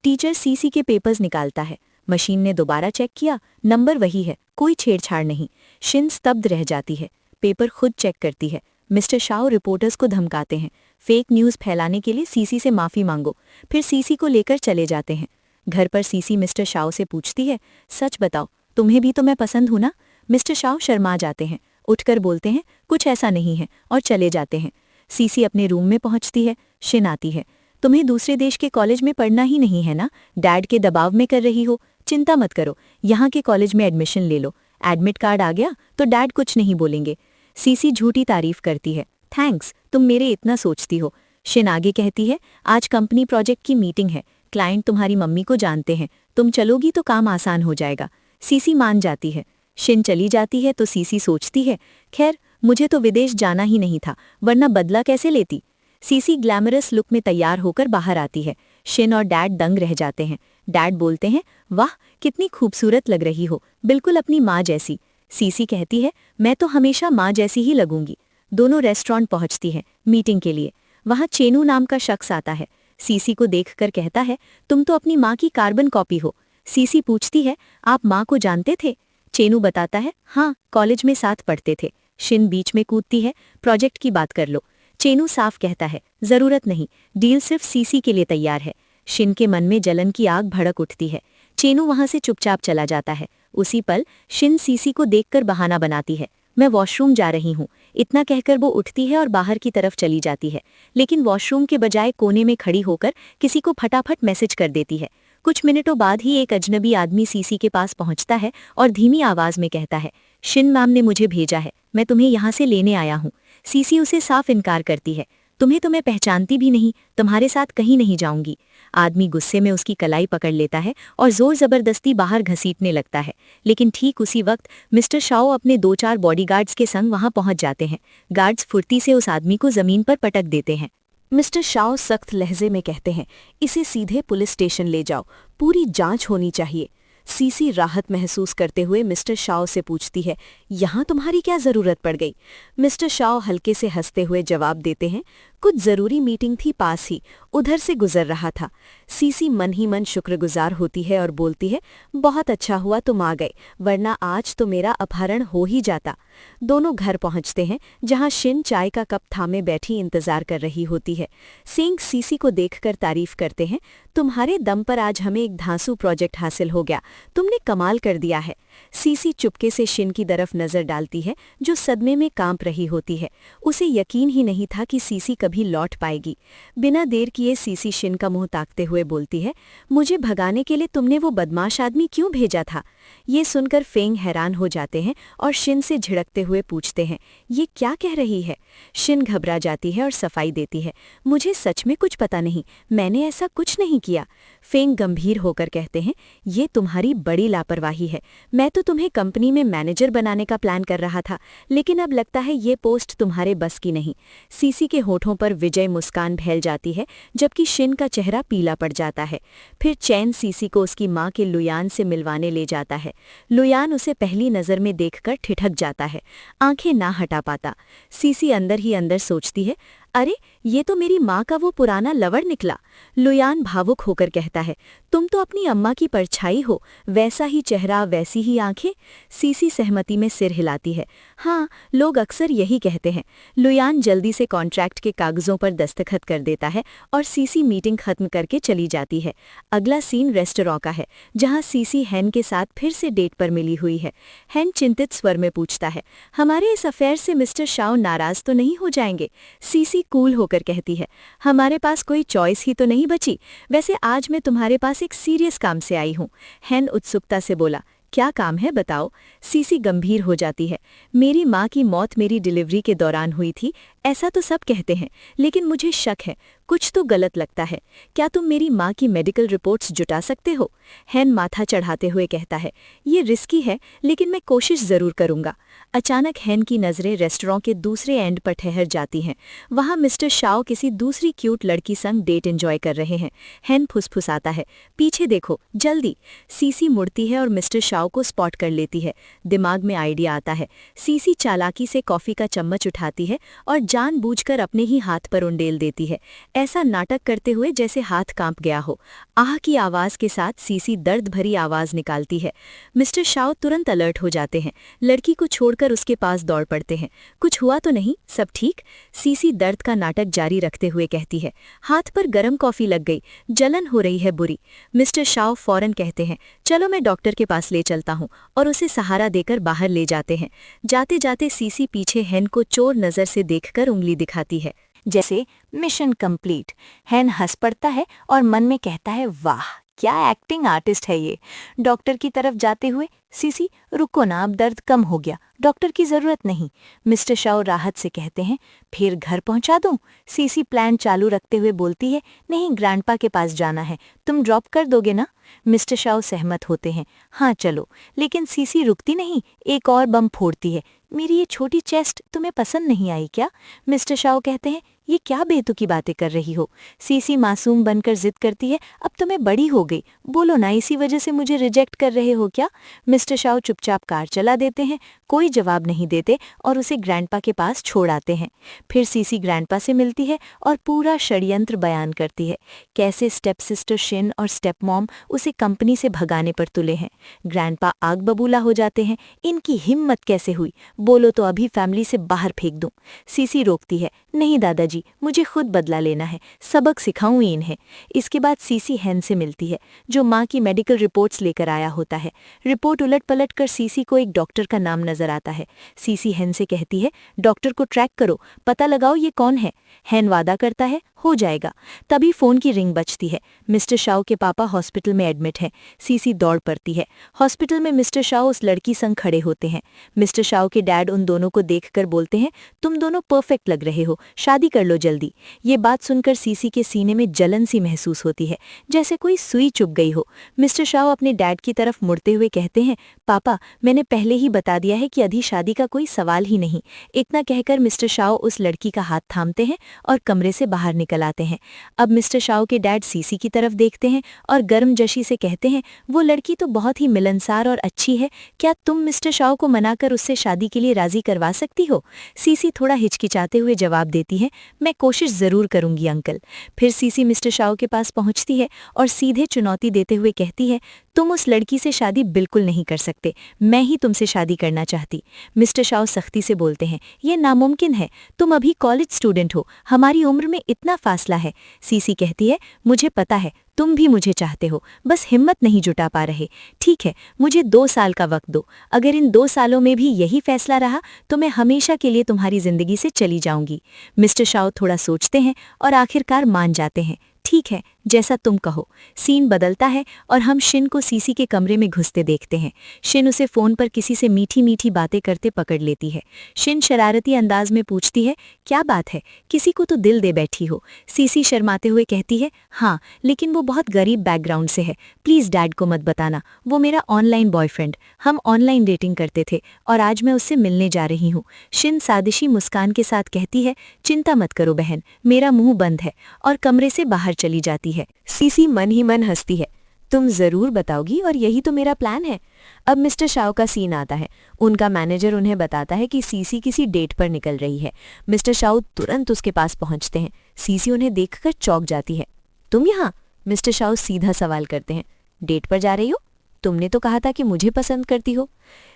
टीचर सीसी के पेपर्स निकालता है। मशीन ने दोबारा चेक किया, नंबर वही है, कोई छेड़छाड़ नहीं। शिन स्तब्ध रह जाती है। पेपर खुद चेक करती है। मिस्टर शाओ रिपोर्टर्स को धमकाते हैं, फेक न्यूज़ फैलाने के लिए सीसी से माफ़ी मांगो। फिर सीसी को लेकर चले जाते हैं। घर पर सीसी मिस्टर शाओ से पूछती है, सच बताओ, तुम्हें भी तो मैं पसंद हूं ना? मिस्टर शाओ शर्मा जाते हैं, उठकर बोलते हैं, कुछ ऐसा नहीं है, और चले जाते हैं। सीसी अपने रूम में पहुंचती है। शिन आती है, तुम्हें दूसरे देश के कॉलेज में पढ़ना ही नहीं है ना? डैड के दबाव में कर रही हो? चिंता मत करो, यहाँ के कॉलेज में एडमिशन ले लो। एडमिट कार्ड आ गया तो डैड कुछ नहीं बोलेंगे। सीसी झूठी तारीफ करती है, थैंक्स, तुम मेरे इतना सोचती हो। शिन आगे कहती है, आज कंपनी प्रोजेक्ट की मीटिंग है, क्लाइंट तुम्हारी मम्मी को जानते हैं, तुम चलोगी तो काम आसान हो जाएगा। सीसी मान जाती है। शिन चली जाती है तो सीसी सोचती है, खैर मुझे तो विदेश जाना ही नहीं था, वरना बदला कैसे लेती। सीसी ग्लैमरस लुक में तैयार होकर बाहर आती है। शिन और डैड दंग रह जाते हैं। डैड बोलते हैं, वाह कितनी खूबसूरत लग रही हो, बिल्कुल अपनी माँ जैसी। सीसी कहती है, मैं तो हमेशा माँ जैसी ही लगूंगी। दोनों रेस्टोरेंट पहुंचती हैं मीटिंग के लिए। वहां चेनू नाम का शख्स आता है। सीसी को देखकर कहता है, तुम तो अपनी माँ की कार्बन कॉपी हो। सीसी पूछती है, आप माँ को जानते थे? चेनू बताता है, हाँ, कॉलेज में साथ पढ़ते थे। शिन बीच में कूदती है, प्रोजेक्ट की बात कर लो। चेनू साफ कहता है, जरूरत नहीं, डील सिर्फ सीसी के लिए तैयार है। शिन के मन में जलन की आग भड़क उठती है। चेनू वहां से चुपचाप चला जाता है। उसी पल शिन सीसी को देखकर बहाना बनाती है, मैं वॉशरूम जा रही हूँ। इतना कहकर वो उठती है और बाहर की तरफ चली जाती है, लेकिन वॉशरूम के बजाय कोने में खड़ी होकर किसी को फटाफट मैसेज कर देती है। कुछ मिनटों बाद ही एक अजनबी आदमी सीसी के पास पहुंचता है और धीमी आवाज में कहता है, शिन मैम ने मुझे भेजा है, मैं तुम्हें यहाँ से लेने आया हूँ। सीसी उसे साफ इनकार करती है, तुम्हें तो मैं पहचानती भी नहीं, तुम्हारे साथ कहीं नहीं जाऊंगी। आदमी गुस्से में उसकी कलाई पकड़ लेता है और जोर जबरदस्ती बाहर घसीटने लगता है, लेकिन ठीक उसी वक्त मिस्टर शाओ अपने 2-4 बॉडीगार्ड्स के संग वहां पहुंच जाते हैं। गार्ड्स फुर्ती से उस आदमी को जमीन पर पटक देते हैं। मिस्टर शाओ सख्त लहजे में कहते हैं, इसे सीधे पुलिस स्टेशन ले जाओ, पूरी जांच होनी चाहिए। सीसी राहत महसूस करते हुए मिस्टर शाओ से पूछती है, यहाँ तुम्हारी क्या जरूरत पड़ गई? मिस्टर शाओ हल्के से हंसते हुए जवाब देते हैं, कुछ जरूरी मीटिंग थी पास ही, उधर से गुजर रहा था। सीसी मन ही मन शुक्रगुजार होती है और बोलती है, बहुत अच्छा हुआ तुम आ गए, वरना आज तो मेरा अपहरण हो ही जाता। दोनों घर पहुंचते हैं, जहां शिन चाय का कप थामे बैठी इंतजार कर रही होती है। सिंह सीसी को देखकर तारीफ करते हैं, तुम्हारे दम पर आज हमें एक धांसू प्रोजेक्ट हासिल हो गया, तुमने कमाल कर दिया है। सीसी चुपके से शिन की तरफ नजर डालती है, जो सदमे में कांप रही होती है। उसे यकीन ही नहीं था कि सीसी कभी लौट पाएगी। बिना देर किए सीसी शिन का मुंह ताकते हुए बोलती है, मुझे भगाने के लिए तुमने वो बदमाश आदमी क्यों भेजा था? ये सुनकर फेंग हैरान हो जाते हैं और शिन से झिड़कते हुए पूछते हैं, ये क्या कह रही है? शिन घबरा जाती है और सफाई देती है, मुझे सच में कुछ पता नहीं, मैंने ऐसा कुछ नहीं किया। फेंग गंभीर होकर कहते हैं, ये तुम्हारी बड़ी लापरवाही है। मैं तो तुम्हें कंपनी में मैनेजर बनाने का प्लान कर रहा था, लेकिन अब लगता है ये पोस्ट तुम्हारे बस की नहीं। सीसी के होठों पर विजय मुस्कान फैल जाती है, जबकि शिन का चेहरा पीला पड़ जाता है। फिर चैन सीसी को उसकी माँ के लुयान से मिलवाने ले जाता है। लुयान उसे पहली नज़र में देखकर ठिठक जाता है, आंखें ना हटा पाता। सीसी अंदर ही अंदर सोचती है, अरे ये तो मेरी माँ का वो पुराना लवर निकला। लुयान भावुक होकर कहता है, तुम तो अपनी अम्मा की परछाई हो, वैसा ही चेहरा वैसी ही आंखें। सीसी सहमति में सिर हिलाती है, हाँ, लोग अक्सर यही कहते हैं। लुयान जल्दी से कॉन्ट्रैक्ट के कागजों पर दस्तखत कर देता है और सीसी मीटिंग खत्म करके चली जाती है। अगला सीन रेस्टोरेंट का है, जहाँ सीसी हैन के साथ फिर से डेट पर मिली हुई है। हैन चिंतित स्वर में पूछता है, हमारे इस अफेयर से मिस्टर शाओ नाराज तो नहीं हो जाएंगे? सीसी कूल होकर कहती है, हमारे पास कोई चॉइस ही तो नहीं बची। वैसे आज मैं तुम्हारे पास एक सीरियस काम से आई हूँ। हैन उत्सुकता से बोला, क्या काम है बताओ। सीसी गंभीर हो जाती है। मेरी माँ की मौत मेरी डिलीवरी के दौरान हुई थी, ऐसा तो सब कहते हैं, लेकिन मुझे शक है, कुछ तो गलत लगता है। क्या तुम मेरी माँ की मेडिकल रिपोर्ट्स जुटा सकते हो? हैन माथा चढ़ाते हुए कहता है, ये रिस्की है, लेकिन मैं कोशिश जरूर करूंगा। अचानक हैन की नजरें रेस्टोरेंट के दूसरे एंड पर ठहर जाती हैं। वहां मिस्टर शाओ किसी दूसरी क्यूट लड़की संग डेट एंजॉय कर रहे हैं। हैन फुसफुसाता है, पीछे देखो जल्दी। सीसी मुड़ती है और मिस्टर शाओ को स्पॉट कर लेती है। दिमाग में आइडिया आता है। सीसी चालाकी से कॉफी का चम्मच उठाती है और जानबूझकर अपने ही हाथ पर उंडेल देती है, ऐसा नाटक करते हुए जैसे हाथ कांप गया हो। आह की आवाज के साथ सीसी दर्द भरी आवाज निकालती है। मिस्टर शाओ तुरंत अलर्ट हो जाते हैं, लड़की को छोड़कर उसके पास दौड़ पड़ते हैं। कुछ हुआ तो नहीं? सब ठीक? सीसी दर्द का नाटक जारी रखते हुए कहती है, हाथ पर गर्म कॉफी लग गई, जलन हो रही है बुरी। मिस्टर शाओ फौरन कहते हैं, चलो मैं डॉक्टर के पास ले चलता हूँ, और उसे सहारा देकर बाहर ले जाते हैं। जाते जाते सीसी पीछे हैन को चोर नजर से देखकर उंगली दिखाती है, जैसे मिशन कंप्लीट। हैन हंस पड़ता है और मन में कहता है, वाह क्या एक्टिंग आर्टिस्ट है ये। डॉक्टर की तरफ जाते हुए, सीसी रुको ना, अब दर्द कम हो गया, डॉक्टर की जरूरत नहीं। मिस्टर शाओ राहत से कहते हैं, फिर घर पहुंचा दूं? सीसी प्लान चालू रखते हुए बोलती है, नहीं ग्रैंडपा के पास जाना है, तुम ड्रॉप कर दोगे ना? मिस्टर शाओ सहमत होते हैं, हाँ चलो। लेकिन सीसी रुकती नहीं, एक और बम फोड़ती है, मेरी ये छोटी चेस्ट तुम्हें पसंद नहीं आई क्या? मिस्टर शाओ कहते हैं, ये क्या बेतुकी बातें कर रही हो? सीसी मासूम बनकर जिद करती है, अब तो मैं बड़ी हो गई, बोलो ना, इसी वजह से मुझे रिजेक्ट कर रहे हो क्या? मिस्टर शाओ चुपचाप कार चला देते हैं, कोई जवाब नहीं देते और उसे ग्रैंडपा के पास छोड़ आते हैं। फिर सीसी ग्रैंडपा से मिलती है और पूरा षड्यंत्र बयान करती है, कैसे स्टेप सिस्टर शिन और स्टेप मॉम उसे कंपनी से भगाने पर तुले हैं। ग्रैंडपा आग बबूला हो जाते हैं, इनकी हिम्मत कैसे हुई, बोलो तो अभी फैमिली से बाहर फेंक दूं। सीसी रोकती है, नहीं दादाजी, मुझे खुद बदला लेना है, सबक सिखाऊं इन्हें। इसके बाद सीसी हैन से मिलती है, जो माँ की मेडिकल रिपोर्ट्स लेकर आया होता है। रिपोर्ट उलट पलट कर सीसी को एक डॉक्टर का नाम नजर आता है। सीसी हैन से कहती है, डॉक्टर को ट्रैक करो, पता लगाओ ये कौन है। हैन वादा करता है, हो जाएगा। तभी फोन की रिंग बजती है। मिस्टर शाओ के पापा हॉस्पिटल में एडमिट हैं। सीसी दौड़ पड़ती है। हॉस्पिटल में मिस्टर शाओ उस लड़की संग खड़े होते हैं। मिस्टर शाओ के डैड उन दोनों को देखकर बोलते हैं, तुम दोनों परफेक्ट लग रहे हो, शादी कर लो जल्दी। ये बात सुनकर सीसी के सीने में जलन सी महसूस होती है, जैसे कोई सुई चुभ गई हो। मिस्टर शाओ अपने डैड की तरफ मुड़ते हुए कहते हैं, पापा मैंने पहले ही बता दिया है कि अभी शादी का कोई सवाल ही नहीं। इतना कहकर मिस्टर शाओ उस लड़की का हाथ थामते हैं और कमरे से बाहर निकल आते हैं। अब मिस्टर शाओ के डैड सीसी की तरफ देखते हैं और गर्मजशी से कहते हैं, वो लड़की तो बहुत ही मिलनसार और अच्छी है, क्या तुम मिस्टर शाओ को मनाकर उससे शादी के लिए राजी करवा सकती हो? सीसी थोड़ा हिचकिचाते हुए जवाब देती है, मैं कोशिश जरूर करूंगी अंकल। फिर सीसी मिस्टर शाओ के पास पहुंचती है और सीधे चुनौती देते हुए कहती है, तुम उस लड़की से शादी बिल्कुल नहीं कर सकते, मैं ही तुमसे शादी करना चाहती। मिस्टर शाओ सख्ती से बोलते हैं, यह नामुमकिन है, तुम अभी कॉलेज स्टूडेंट हो, हमारी उम्र में इतना फासला है। सीसी कहती है, मुझे पता है तुम भी मुझे चाहते हो, बस हिम्मत नहीं जुटा पा रहे। ठीक है, मुझे 2 साल का वक्त दो, अगर इन 2 सालों में भी यही फैसला रहा तो मैं हमेशा के लिए तुम्हारी जिंदगी से चली जाऊंगी। मिस्टर शाओ थोड़ा सोचते हैं और आखिरकार मान जाते हैं, ठीक है जैसा तुम कहो। सीन बदलता है और हम शिन को सीसी के कमरे में घुसते देखते हैं। शिन उसे फोन पर किसी से मीठी मीठी बातें करते पकड़ लेती है। शिन शरारती अंदाज में पूछती है, क्या बात है, किसी को तो दिल दे बैठी हो। सीसी शर्माते हुए कहती है, हाँ लेकिन वो बहुत गरीब बैकग्राउंड से है, प्लीज डैड को मत बताना, वो मेरा ऑनलाइन बॉयफ्रेंड, हम ऑनलाइन डेटिंग करते थे और आज मैं उससे मिलने जा रही हूँ। शिन सादिशी मुस्कान के साथ कहती है, चिंता मत करो बहन, मेरा मुंह बंद है, और कमरे से बाहर चली जाती है। सीसी मन ही मन हंसती है, तुम जरूर बताओगी और यही तो मेरा प्लान है। अब मिस्टर शाओ का सीन आता है। उनका मैनेजर उन्हें बताता है कि सीसी किसी डेट पर निकल रही है। मिस्टर शाओ तुरंत उसके पास पहुंचते हैं। सीसी उन्हें देखकर चौंक जाती है। तुम यहाँ? मिस्टर शाओ सीधा सवाल करते हैं, डेट पर जा रही हो? तुमने तो कहा था कि मुझे पसंद करती हो।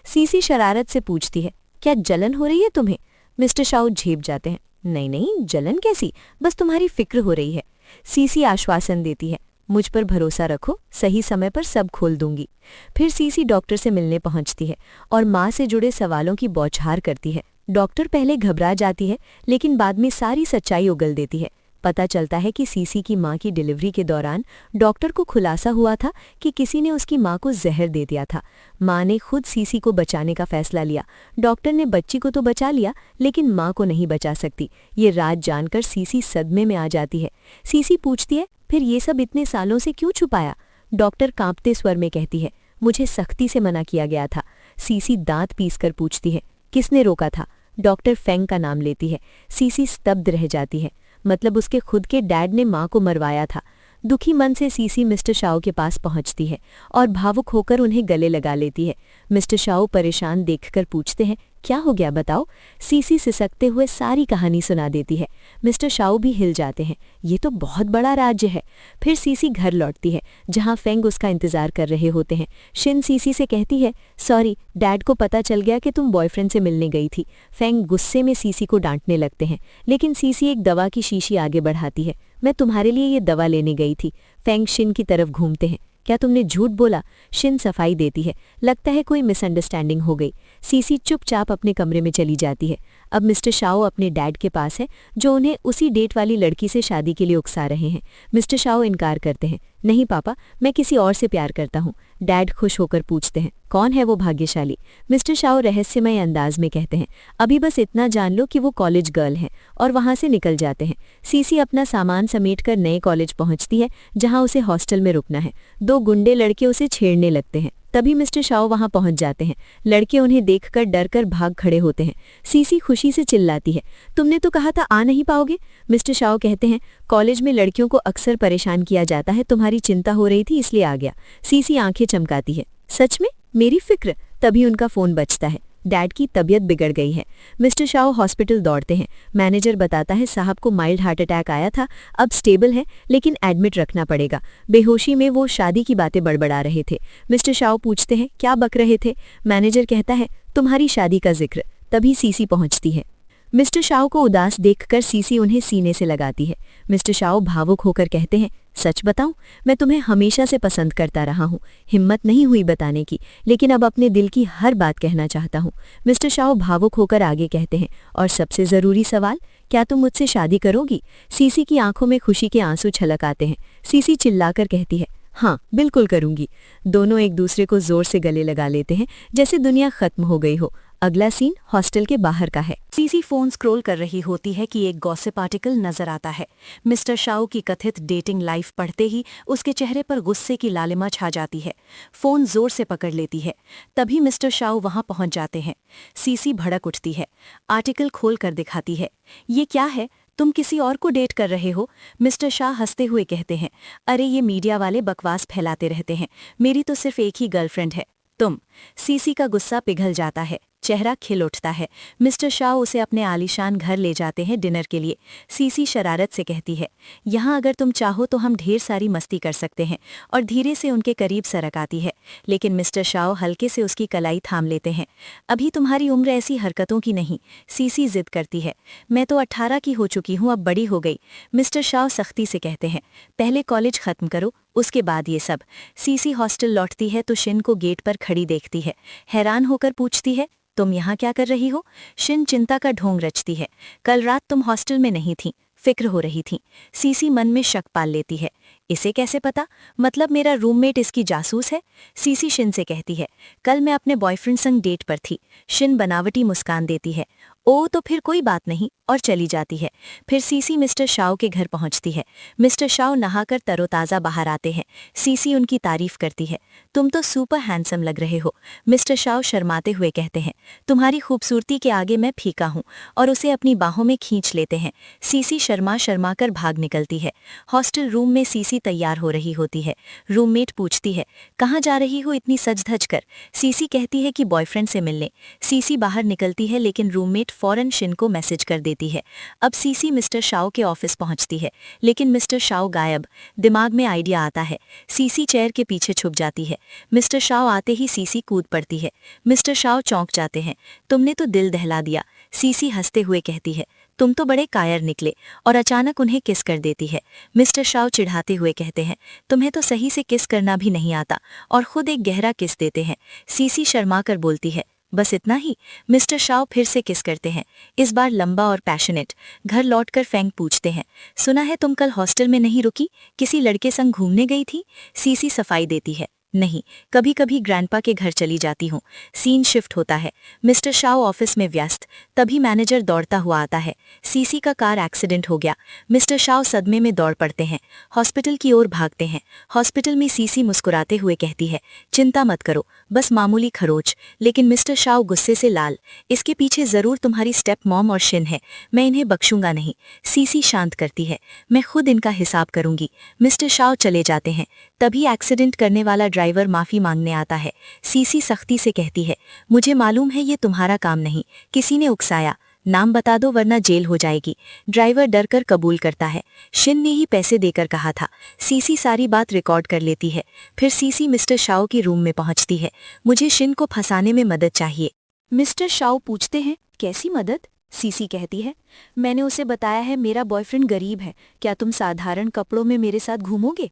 सीसी शरारत से पूछती है, क्या जलन हो रही है तुम्हें? मिस्टर शाओ झेप जाते हैं, नहीं नहीं जलन कैसी, बस तुम्हारी फिक्र हो रही है। सीसी आश्वासन देती है, मुझ पर भरोसा रखो, सही समय पर सब खोल दूंगी। फिर सीसी डॉक्टर से मिलने पहुंचती है और माँ से जुड़े सवालों की बौछार करती है। डॉक्टर पहले घबरा जाती है लेकिन बाद में सारी सच्चाई उगल देती है। पता चलता है कि सीसी की मां की डिलीवरी के दौरान डॉक्टर को खुलासा हुआ था कि किसी ने उसकी मां को जहर दे दिया था। मां ने खुद सीसी को बचाने का फैसला लिया। डॉक्टर ने बच्ची को तो बचा लिया, लेकिन मां को नहीं बचा सकती। ये राज जानकर सीसी सदमे में आ जाती है। सीसी पूछती है, फिर ये सब इतने सालों से क्यों छुपाया? डॉक्टर कांपते स्वर में कहती है, मुझे सख्ती से मना किया गया था। सीसी दांत पीसकर पूछती है, किसने रोका था? डॉक्टर फेंग का नाम लेती है। सीसी स्तब्ध रह जाती है। मतलब उसके खुद के डैड ने मां को मरवाया था। दुखी मन से सीसी मिस्टर शाओ के पास पहुंचती है और भावुक होकर उन्हें गले लगा लेती है। मिस्टर शाओ परेशान देखकर पूछते हैं, क्या हो गया बताओ? सीसी सिसकते हुए सारी कहानी सुना देती है। मिस्टर शाओ भी हिल जाते हैं। ये तो बहुत बड़ा राज्य है। फिर सीसी घर लौटती है, जहां फेंग उसका इंतजार कर रहे होते हैं। शिन सीसी से कहती है, सॉरी, डैड को पता चल गया कि तुम बॉयफ्रेंड से मिलने गई थी। फेंग गुस्से में सीसी को डांटने लगते हैं, लेकिन सीसी एक दवा की शीशी आगे बढ़ाती है। मैं तुम्हारे लिए ये दवा लेने गई थी। फेंग शिन की तरफ घूमते हैं। क्या तुमने झूठ बोला? शिन सफाई देती है, लगता है कोई मिसअंडरस्टैंडिंग हो गई। सीसी चुपचाप अपने कमरे में चली जाती है। अब मिस्टर शाओ अपने डैड के पास है, जो उन्हें उसी डेट वाली लड़की से शादी के लिए उकसा रहे हैं। मिस्टर शाओ इनकार करते हैं, नहीं पापा, मैं किसी और से प्यार करता हूँ। डैड खुश होकर पूछते हैं, कौन है वो भाग्यशाली? मिस्टर शाओ रहस्यमय अंदाज में कहते हैं, अभी बस इतना जान लो कि वो कॉलेज गर्ल हैं, और वहां से निकल जाते हैं। सीसी अपना सामान समेटकर नए कॉलेज पहुंचती है, जहां उसे हॉस्टल में रुकना है। दो गुंडे लड़के उसे छेड़ने लगते हैं। तभी मिस्टर शाओ वहां पहुंच जाते हैं। लड़के उन्हें देखकर डरकर भाग खड़े होते हैं। सीसी खुशी से चिल्लाती है, तुमने तो कहा था आ नहीं पाओगे। मिस्टर शाओ कहते हैं, कॉलेज में लड़कियों को अक्सर परेशान किया जाता है, तुम्हारी चिंता हो रही थी इसलिए आ गया। सीसी आंखें चमकाती है, सच में? मेरी फिक्र? तभी उनका फोन बजता है। डैड की तबीयत बिगड़ गई है। मिस्टर शाओ हॉस्पिटल दौड़ते हैं। मैनेजर बताता है, साहब को माइल्ड हार्ट अटैक आया था, अब स्टेबल है, लेकिन एडमिट रखना पड़ेगा। बेहोशी में वो शादी की बातें बड़बड़ा रहे थे। मिस्टर शाओ पूछते हैं, क्या बक रहे थे? मैनेजर कहता है, तुम्हारी शादी का जिक्र। तभी सीसी पहुंचती है। मिस्टर शाओ को उदास देखकर सीसी उन्हें सीने से लगाती है। मिस्टर शाओ भावुक होकर कहते हैं, सच बताऊं, मैं तुम्हें हमेशा से पसंद करता रहा हूं। हिम्मत नहीं हुई बताने की, लेकिन अब अपने दिल की हर बात कहना चाहता हूं। मिस्टर शाओ भावुक होकर आगे कहते हैं, और सबसे जरूरी सवाल, क्या तुम मुझसे शादी करोगी? सीसी की आंखों में खुशी के आंसू छलक आते हैं। सीसी चिल्लाकर कहती है, हाँ बिल्कुल करूंगी। दोनों एक दूसरे को जोर से गले लगा लेते हैं, जैसे दुनिया खत्म हो गई हो। अगला सीन हॉस्टल के बाहर का है। सीसी फोन स्क्रॉल कर रही होती है कि एक गॉसिप आर्टिकल नजर आता है। मिस्टर शाओ की कथित डेटिंग लाइफ पढ़ते ही उसके चेहरे पर गुस्से की लालिमा छा जाती है। फोन जोर से पकड़ लेती है। तभी मिस्टर शाओ वहां पहुंच जाते हैं। सीसी भड़क उठती है। आर्टिकल खोल कर दिखाती है। ये क्या है? तुम किसी और को डेट कर रहे हो? मिस्टर शाह हंसते हुए कहते हैं, अरे ये मीडिया वाले बकवास फैलाते रहते हैं, मेरी तो सिर्फ एक ही गर्लफ्रेंड है, तुम। सीसी का गुस्सा पिघल जाता है, चेहरा खिल उठता है। मिस्टर शाह उसे अपने आलीशान घर ले जाते हैं डिनर के लिए। सीसी शरारत से कहती है, यहाँ अगर तुम चाहो तो हम ढेर सारी मस्ती कर सकते हैं, और धीरे से उनके करीब सरक आती है। लेकिन मिस्टर शाह हल्के से उसकी कलाई थाम लेते हैं। अभी तुम्हारी उम्र ऐसी हरकतों की नहीं। सीसी जिद करती है, मैं तो 18 की हो चुकी हूँ, अब बड़ी हो गई। मिस्टर शाह सख्ती से कहते हैं, पहले कॉलेज खत्म करो, उसके बाद ये सब। सीसी हॉस्टल लौटती है तो शिन को गेट पर खड़ी देखती है। हैरान होकर पूछती है, तुम यहाँ क्या कर रही हो? शिन चिंता का ढोंग रचती है, कल रात तुम हॉस्टल में नहीं थी, फिक्र हो रही थी। सीसी मन में शक पाल लेती है, इसे कैसे पता? मतलब मेरा रूममेट इसकी जासूस है? सीसी शिन से कहती है, कल मैं अपने बॉयफ्रेंड संग डेट पर थी। शिन बनावटी मुस्कान देती है, ओ तो फिर कोई बात नहीं, और चली जाती है। फिर सीसी मिस्टर शाओ के घर पहुंचती है। मिस्टर शाओ नहाकर तरोताज़ा बाहर आते हैं। सीसी उनकी तारीफ करती है, तुम तो सुपर हैंडसम लग रहे हो। मिस्टर शाओ शर्माते हुए कहते हैं, तुम्हारी खूबसूरती के आगे मैं फीका हूँ, और उसे अपनी बाहों में खींच लेते हैं। सीसी शर्मा शर्मा कर भाग निकलती है। हॉस्टल रूम में सीसी तैयार हो रही होती है। रूममेट पूछती है, कहाँ जा रही हो इतनी सज धज कर? सीसी कहती है कि बॉयफ्रेंड से मिलने। सीसी बाहर निकलती है, लेकिन रूममेट फौरन शिन को मैसेज कर देती है। अब सीसी मिस्टर शाओ के ऑफिस पहुंचती है, लेकिन मिस्टर शाओ गायब। दिमाग में आइडिया आता है। सीसी चेयर के पीछे छुप जाती है। मिस्टर शाओ आते ही सीसी कूद पड़ती है। मिस्टर शाओ चौंक जाते हैं, तुमने तो दिल दहला दिया। सीसी हंसते हुए कहती है, तुम तो बड़े कायर निकले, और अचानक उन्हें किस कर देती है। मिस्टर शाओ चिढ़ाते हुए कहते हैं, तुम्हें तो सही से किस करना भी नहीं आता, और खुद एक गहरा किस देते हैं। सीसी शर्मा कर बोलती है, बस इतना ही? मिस्टर शाओ फिर से किस करते हैं, इस बार लंबा और पैशनेट। घर लौटकर फेंग पूछते हैं, सुना है तुम कल हॉस्टल में नहीं रुकी, किसी लड़के संग घूमने गई थी? सीसी सफाई देती है, नहीं, कभी कभी ग्रैंडपा के घर चली जाती हूँ। सीन शिफ्ट होता है। मिस्टर शाओ ऑफिस में व्यस्त, तभी मैनेजर दौड़ता हुआ आता है। सीसी का कार एक्सीडेंट हो गया। मिस्टर शाओ सदमे में दौड़ पड़ते हैं, हॉस्पिटल की ओर भागते हैं। हॉस्पिटल में सीसी मुस्कुराते हुए कहती है, चिंता मत करो, बस मामूली खरोच। लेकिन मिस्टर शाओ गुस्से से लाल, इसके पीछे जरूर तुम्हारी स्टेप मॉम और शिन है, मैं इन्हें बख्शूंगा नहीं। सीसी शांत करती है, मैं खुद इनका हिसाब करूंगी। मिस्टर शाओ चले जाते हैं। तभी एक्सीडेंट करने वाला ड्राइवर माफी मांगने आता है। सीसी सख्ती से कहती है, मुझे मालूम है ये तुम्हारा काम नहीं, किसी ने उकसाया, नाम बता दो वरना जेल हो जाएगी। ड्राइवर डरकर कबूल करता है, शिन ने ही पैसे देकर कहा था। सीसी सारी बात रिकॉर्ड कर लेती है। फिर सीसी मिस्टर शाओ की रूम में पहुंचती है, मुझे शिन को फंसाने में मदद चाहिए। मिस्टर शाओ पूछते हैं, कैसी मदद? सीसी कहती है, मैंने उसे बताया है मेरा बॉयफ्रेंड गरीब है, क्या तुम साधारण कपड़ों में मेरे साथ घूमोगे?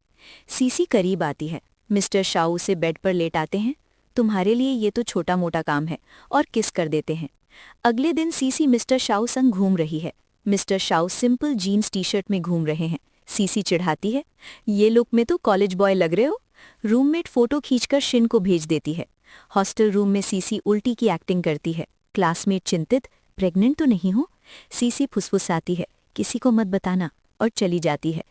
सीसी करीब आती है। मिस्टर शाओ उसे बेड पर लेटाते हैं, तुम्हारे लिए ये तो छोटा मोटा काम है, और किस कर देते हैं। अगले दिन सीसी मिस्टर शाओ संग घूम रही है। Mister Shao simple jeans T shirt में घूम रहे हैं। सीसी चिढ़ाती है, ये लुक में तो कॉलेज बॉय लग रहे हो। रूममेट फोटो खींचकर शिन को भेज देती है। हॉस्टल रूम में सीसी उल्टी की एक्टिंग करती है। क्लासमेट चिंतित, प्रेग्नेंट तो नहीं हो? सीसी फुसफुसाती है, किसी को मत बताना, और चली जाती है।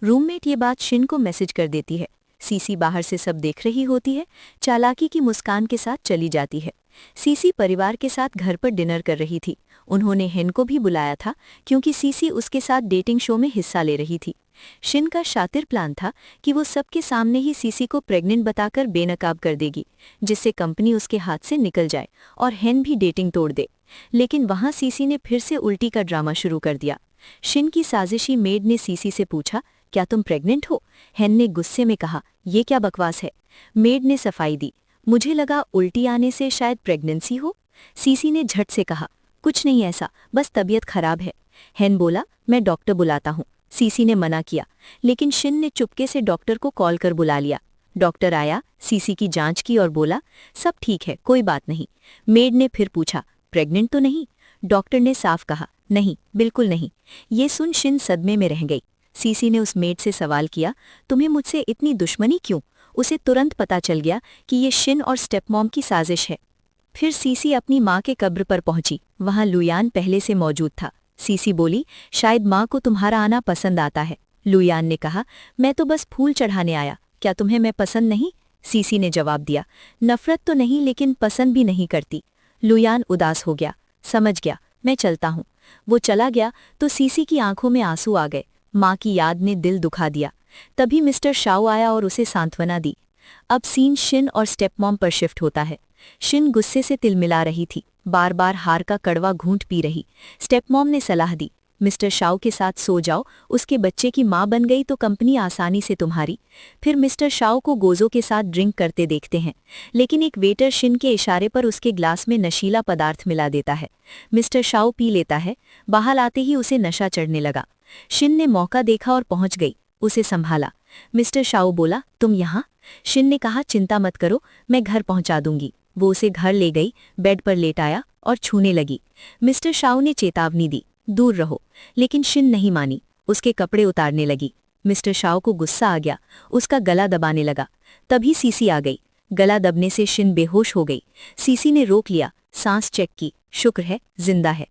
रूममेट ये बात शिन को मैसेज कर देती है। सीसी बाहर से सब देख रही होती है, चालाकी की मुस्कान के साथ चली जाती है। सीसी परिवार के साथ घर पर डिनर कर रही थी। उन्होंने हेन को भी बुलाया था क्योंकि सीसी उसके साथ डेटिंग शो में हिस्सा ले रही थी। शिन का शातिर प्लान था कि वो सबके सामने ही सीसी को प्रेग्नेंट बताकर बेनकाब कर देगी, जिससे कंपनी उसके हाथ से निकल जाए और हेन भी डेटिंग तोड़ दे। लेकिन वहां सीसी ने फिर से उल्टी का ड्रामा शुरू कर दिया। शिन की साजिशी मेड ने सीसी से पूछा, क्या तुम प्रेग्नेंट हो? हेन ने गुस्से में कहा, ये क्या बकवास है? मेड ने सफाई दी, मुझे लगा उल्टी आने से शायद प्रेगनेंसी हो। सीसी ने झट से कहा, कुछ नहीं ऐसा, बस तबीयत खराब है। हेन बोला, मैं डॉक्टर बुलाता हूँ। सीसी ने मना किया, लेकिन शिन ने चुपके से डॉक्टर को कॉल कर बुला लिया। डॉक्टर आया, सीसी की जांच की और बोला, सब ठीक है, कोई बात नहीं। मेड ने फिर पूछा, प्रेग्नेंट तो नहीं? डॉक्टर ने साफ कहा, नहीं, बिल्कुल नहीं। ये सुन शिन सदमे में रह गई। सीसी ने उस मेड से सवाल किया, तुम्हें मुझसे इतनी दुश्मनी क्यों? उसे तुरंत पता चल गया कि ये शिन और स्टेपमॉम की साजिश है। फिर सीसी अपनी माँ के कब्र पर पहुंची। वहां लुयान पहले से मौजूद था। सीसी बोली, शायद माँ को तुम्हारा आना पसंद आता है। लुयान ने कहा, मैं तो बस फूल चढ़ाने आया, क्या तुम्हें मैं पसंद नहीं? सीसी ने जवाब दिया, नफरत तो नहीं लेकिन पसंद भी नहीं करती। लुयान उदास हो गया, समझ गया, मैं चलता हूँ। वो चला गया तो सीसी की आंखों में आंसू आ गए। माँ की याद ने दिल दुखा दिया। तभी मिस्टर शाओ आया और उसे सांत्वना दी। अब सीन शिन और स्टेपमॉम पर शिफ्ट होता है। शिन गुस्से से तिलमिला रही थी, बार बार हार का कड़वा घूंट पी रही। स्टेपमॉम ने सलाह दी, मिस्टर शाओ के साथ सो जाओ, उसके बच्चे की माँ बन गई तो कंपनी आसानी से तुम्हारी। फिर मिस्टर शाओ को गोजो के साथ ड्रिंक करते देखते हैं, लेकिन एक वेटर शिन के इशारे पर उसके ग्लास में नशीला पदार्थ मिला देता है। मिस्टर शाओ पी लेता है। बाहर आते ही उसे नशा चढ़ने लगा। शिन ने मौका देखा और पहुंच गई, उसे संभाला। मिस्टर शाओ बोला, तुम यहाँ? शिन ने कहा, चिंता मत करो, मैं घर पहुंचा दूंगी। वो उसे घर ले गई, बेड पर लेटाया और छूने लगी। मिस्टर शाओ ने चेतावनी दी, दूर रहो, लेकिन शिन नहीं मानी, उसके कपड़े उतारने लगी। मिस्टर शाओ को गुस्सा आ गया, उसका गला दबाने लगा। तभी सीसी आ गई। गला दबने से शिन बेहोश हो गई। सीसी ने रोक लिया, सांस चेक की, शुक्र है जिंदा है।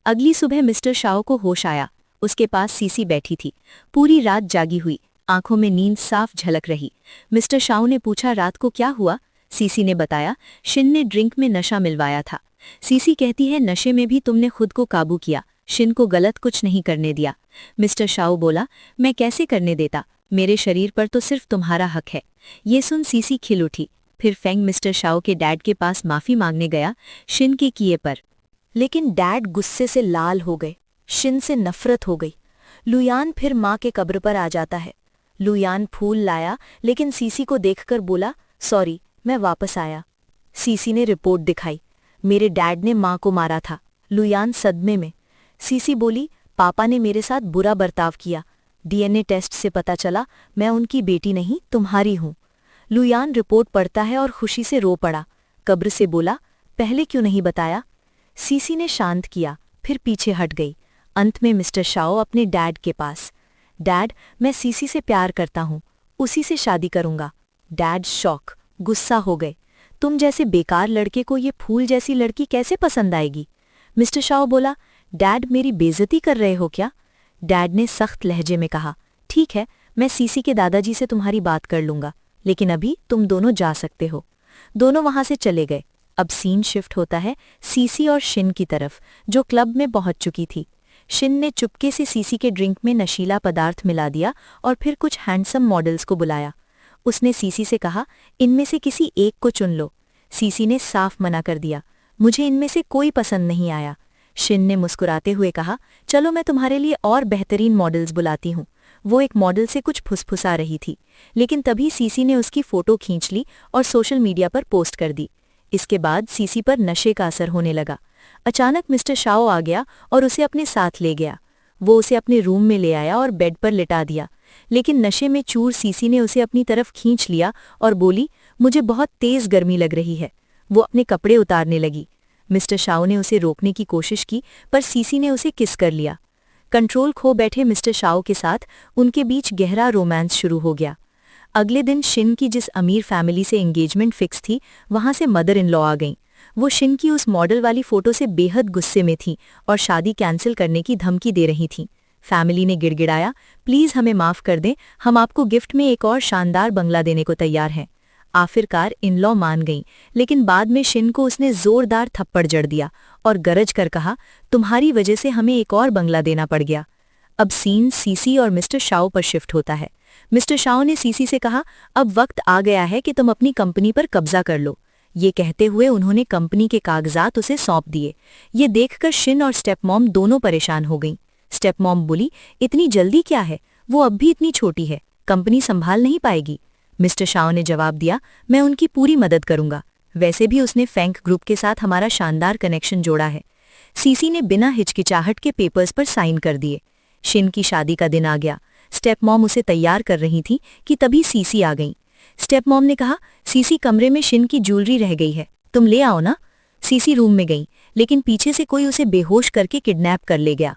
अगली सुबह मिस्टर शाओ को होश आया। उसके पास सीसी बैठी थी, पूरी रात जागी हुई, आंखों में नींद साफ झलक रही। मिस्टर शाओ ने पूछा, रात को क्या हुआ? सीसी ने बताया, शिन ने ड्रिंक में नशा मिलवाया था। सीसी कहती है, नशे में भी तुमने खुद को काबू किया, शिन को गलत कुछ नहीं करने दिया। मिस्टर शाओ बोला, मैं कैसे करने देता, मेरे शरीर पर तो सिर्फ तुम्हारा हक है। ये सुन सीसी खिल उठी। फिर फेंग मिस्टर शाओ के डैड के पास माफी मांगने गया शिन के किए पर, लेकिन डैड गुस्से से लाल हो गए। शिन से नफरत हो गई। लुयान फिर माँ के कब्र पर आ जाता है। लुयान फूल लाया, लेकिन सीसी को देखकर बोला, सॉरी, मैं वापस आया। सीसी ने रिपोर्ट दिखाई, मेरे डैड ने माँ को मारा था। लुयान सदमे में। सीसी बोली, पापा ने मेरे साथ बुरा बर्ताव किया, डीएनए टेस्ट से पता चला मैं उनकी बेटी नहीं, तुम्हारी हूँ। लुयान रिपोर्ट पढ़ता है और खुशी से रो पड़ा। कब्र से बोला, पहले क्यों नहीं बताया? सीसी ने शांत किया, फिर पीछे हट गई। अंत में मिस्टर शाओ अपने डैड के पास। डैड, मैं सीसी से प्यार करता हूँ, उसी से शादी करूंगा। डैड शॉक, गुस्सा हो गए। तुम जैसे बेकार लड़के को ये फूल जैसी लड़की कैसे पसंद आएगी? मिस्टर शाओ बोला, डैड मेरी बेइज्जती कर रहे हो क्या? डैड ने सख्त लहजे में कहा, ठीक है, मैं सीसी के दादाजी से तुम्हारी बात कर लूंगा, लेकिन अभी तुम दोनों जा सकते हो। दोनों वहां से चले गए। अब सीन शिफ्ट होता है सीसी और शिन की तरफ, जो क्लब में पहुंच चुकी थी। शिन ने चुपके से सीसी के ड्रिंक में नशीला पदार्थ मिला दिया और फिर कुछ हैंडसम मॉडल्स को बुलाया। उसने सीसी से कहा, इनमें से किसी एक को चुन लो। सीसी ने साफ मना कर दिया, मुझे इनमें से कोई पसंद नहीं आया। शिन ने मुस्कुराते हुए कहा, चलो मैं तुम्हारे लिए और बेहतरीन मॉडल्स बुलाती हूँ। वो एक मॉडल से कुछ फुसफुसा रही थी, लेकिन तभी सीसी ने उसकी फोटो खींच ली और सोशल मीडिया पर पोस्ट कर दी। इसके बाद सीसी पर नशे का असर होने लगा। अचानक मिस्टर शाओ आ गया और उसे अपने साथ ले गया। वो उसे अपने रूम में ले आया और बेड पर लिटा दिया, लेकिन नशे में चूर सीसी ने उसे अपनी तरफ खींच लिया और बोली, मुझे बहुत तेज गर्मी लग रही है। वो अपने कपड़े उतारने लगी। मिस्टर शाओ ने उसे रोकने की कोशिश की, पर सीसी ने उसे किस कर लिया। कंट्रोल खो बैठे मिस्टर शाओ के साथ उनके बीच गहरा रोमांस शुरू हो गया। अगले दिन शिन की जिस अमीर फैमिली से एंगेजमेंट फिक्स थी, वहां से मदर इन लॉ आ गईं। वो शिन की उस मॉडल वाली फोटो से बेहद गुस्से में थी और शादी कैंसिल करने की धमकी दे रही थीं। फैमिली ने गिड़गिड़ाया, प्लीज हमें माफ कर दें, हम आपको गिफ्ट में एक और शानदार बंगला देने को तैयार हैं। आखिरकार इन लॉ मान गईं, लेकिन बाद में शिन को उसने जोरदार थप्पड़ जड़ दिया और गरज कर कहा, तुम्हारी वजह से हमें एक और बंगला देना पड़ गया। अब सीन सीसी और मिस्टर शाओ पर शिफ्ट होता है। मिस्टर शाओ ने सीसी से कहा, अब वक्त आ गया है कि तुम अपनी कंपनी पर कब्जा कर लो। ये कहते हुए उन्होंने कंपनी के कागजात उसे सौंप दिए। ये देखकर शिन और स्टेपमॉम दोनों परेशान हो गईं। स्टेपमॉम बोली, इतनी जल्दी क्या है, वो अब भी इतनी छोटी है, कंपनी संभाल नहीं पाएगी। मिस्टर शाओ ने जवाब दिया, मैं उनकी पूरी मदद करूंगा। वैसे भी उसने फैंक ग्रुप के साथ हमारा शानदार कनेक्शन जोड़ा है। सीसी ने बिना हिचकिचाहट के पेपर्स पर साइन कर दिए। शिन की शादी का दिन आ गया। स्टेपमॉम उसे तैयार कर रही थी कि तभी सीसी आ गई। स्टेपमॉम ने कहा, सीसी कमरे में शिन की ज्वेलरी रह गई है, तुम ले आओ ना। सीसी रूम में गई, लेकिन पीछे से कोई उसे बेहोश करके किडनैप कर ले गया।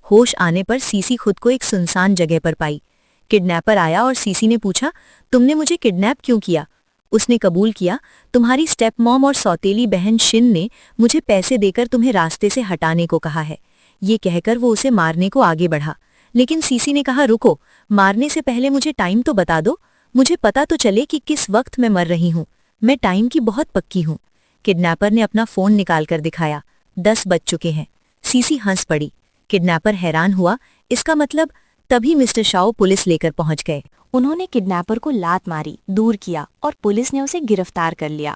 होश आने पर सीसी खुद को एक सुनसान जगह पर पाई। किडनैपर आया और सीसी ने पूछा, तुमने मुझे किडनैप क्यों किया? उसने कबूल किया, तुम्हारी स्टेपमॉम और सौतेली बहन शिन ने मुझे पैसे देकर तुम्हें रास्ते से हटाने को कहा है। ये कहकर वो उसे मारने को आगे बढ़ा, लेकिन सीसी ने कहा, रुको, मारने से पहले मुझे टाइम तो बता दो, मुझे पता तो चले कि किस वक्त मैं मर रही हूँ। मैं टाइम की बहुत पक्की हूँ। किडनैपर ने अपना फोन निकाल कर दिखाया, 10 बज चुके हैं। सीसी हंस पड़ी। किडनैपर हैरान हुआ, इसका मतलब? तभी मिस्टर शाओ पुलिस लेकर पहुंच गए। उन्होंने किडनैपर को लात मारी, दूर किया और पुलिस ने उसे गिरफ्तार कर लिया।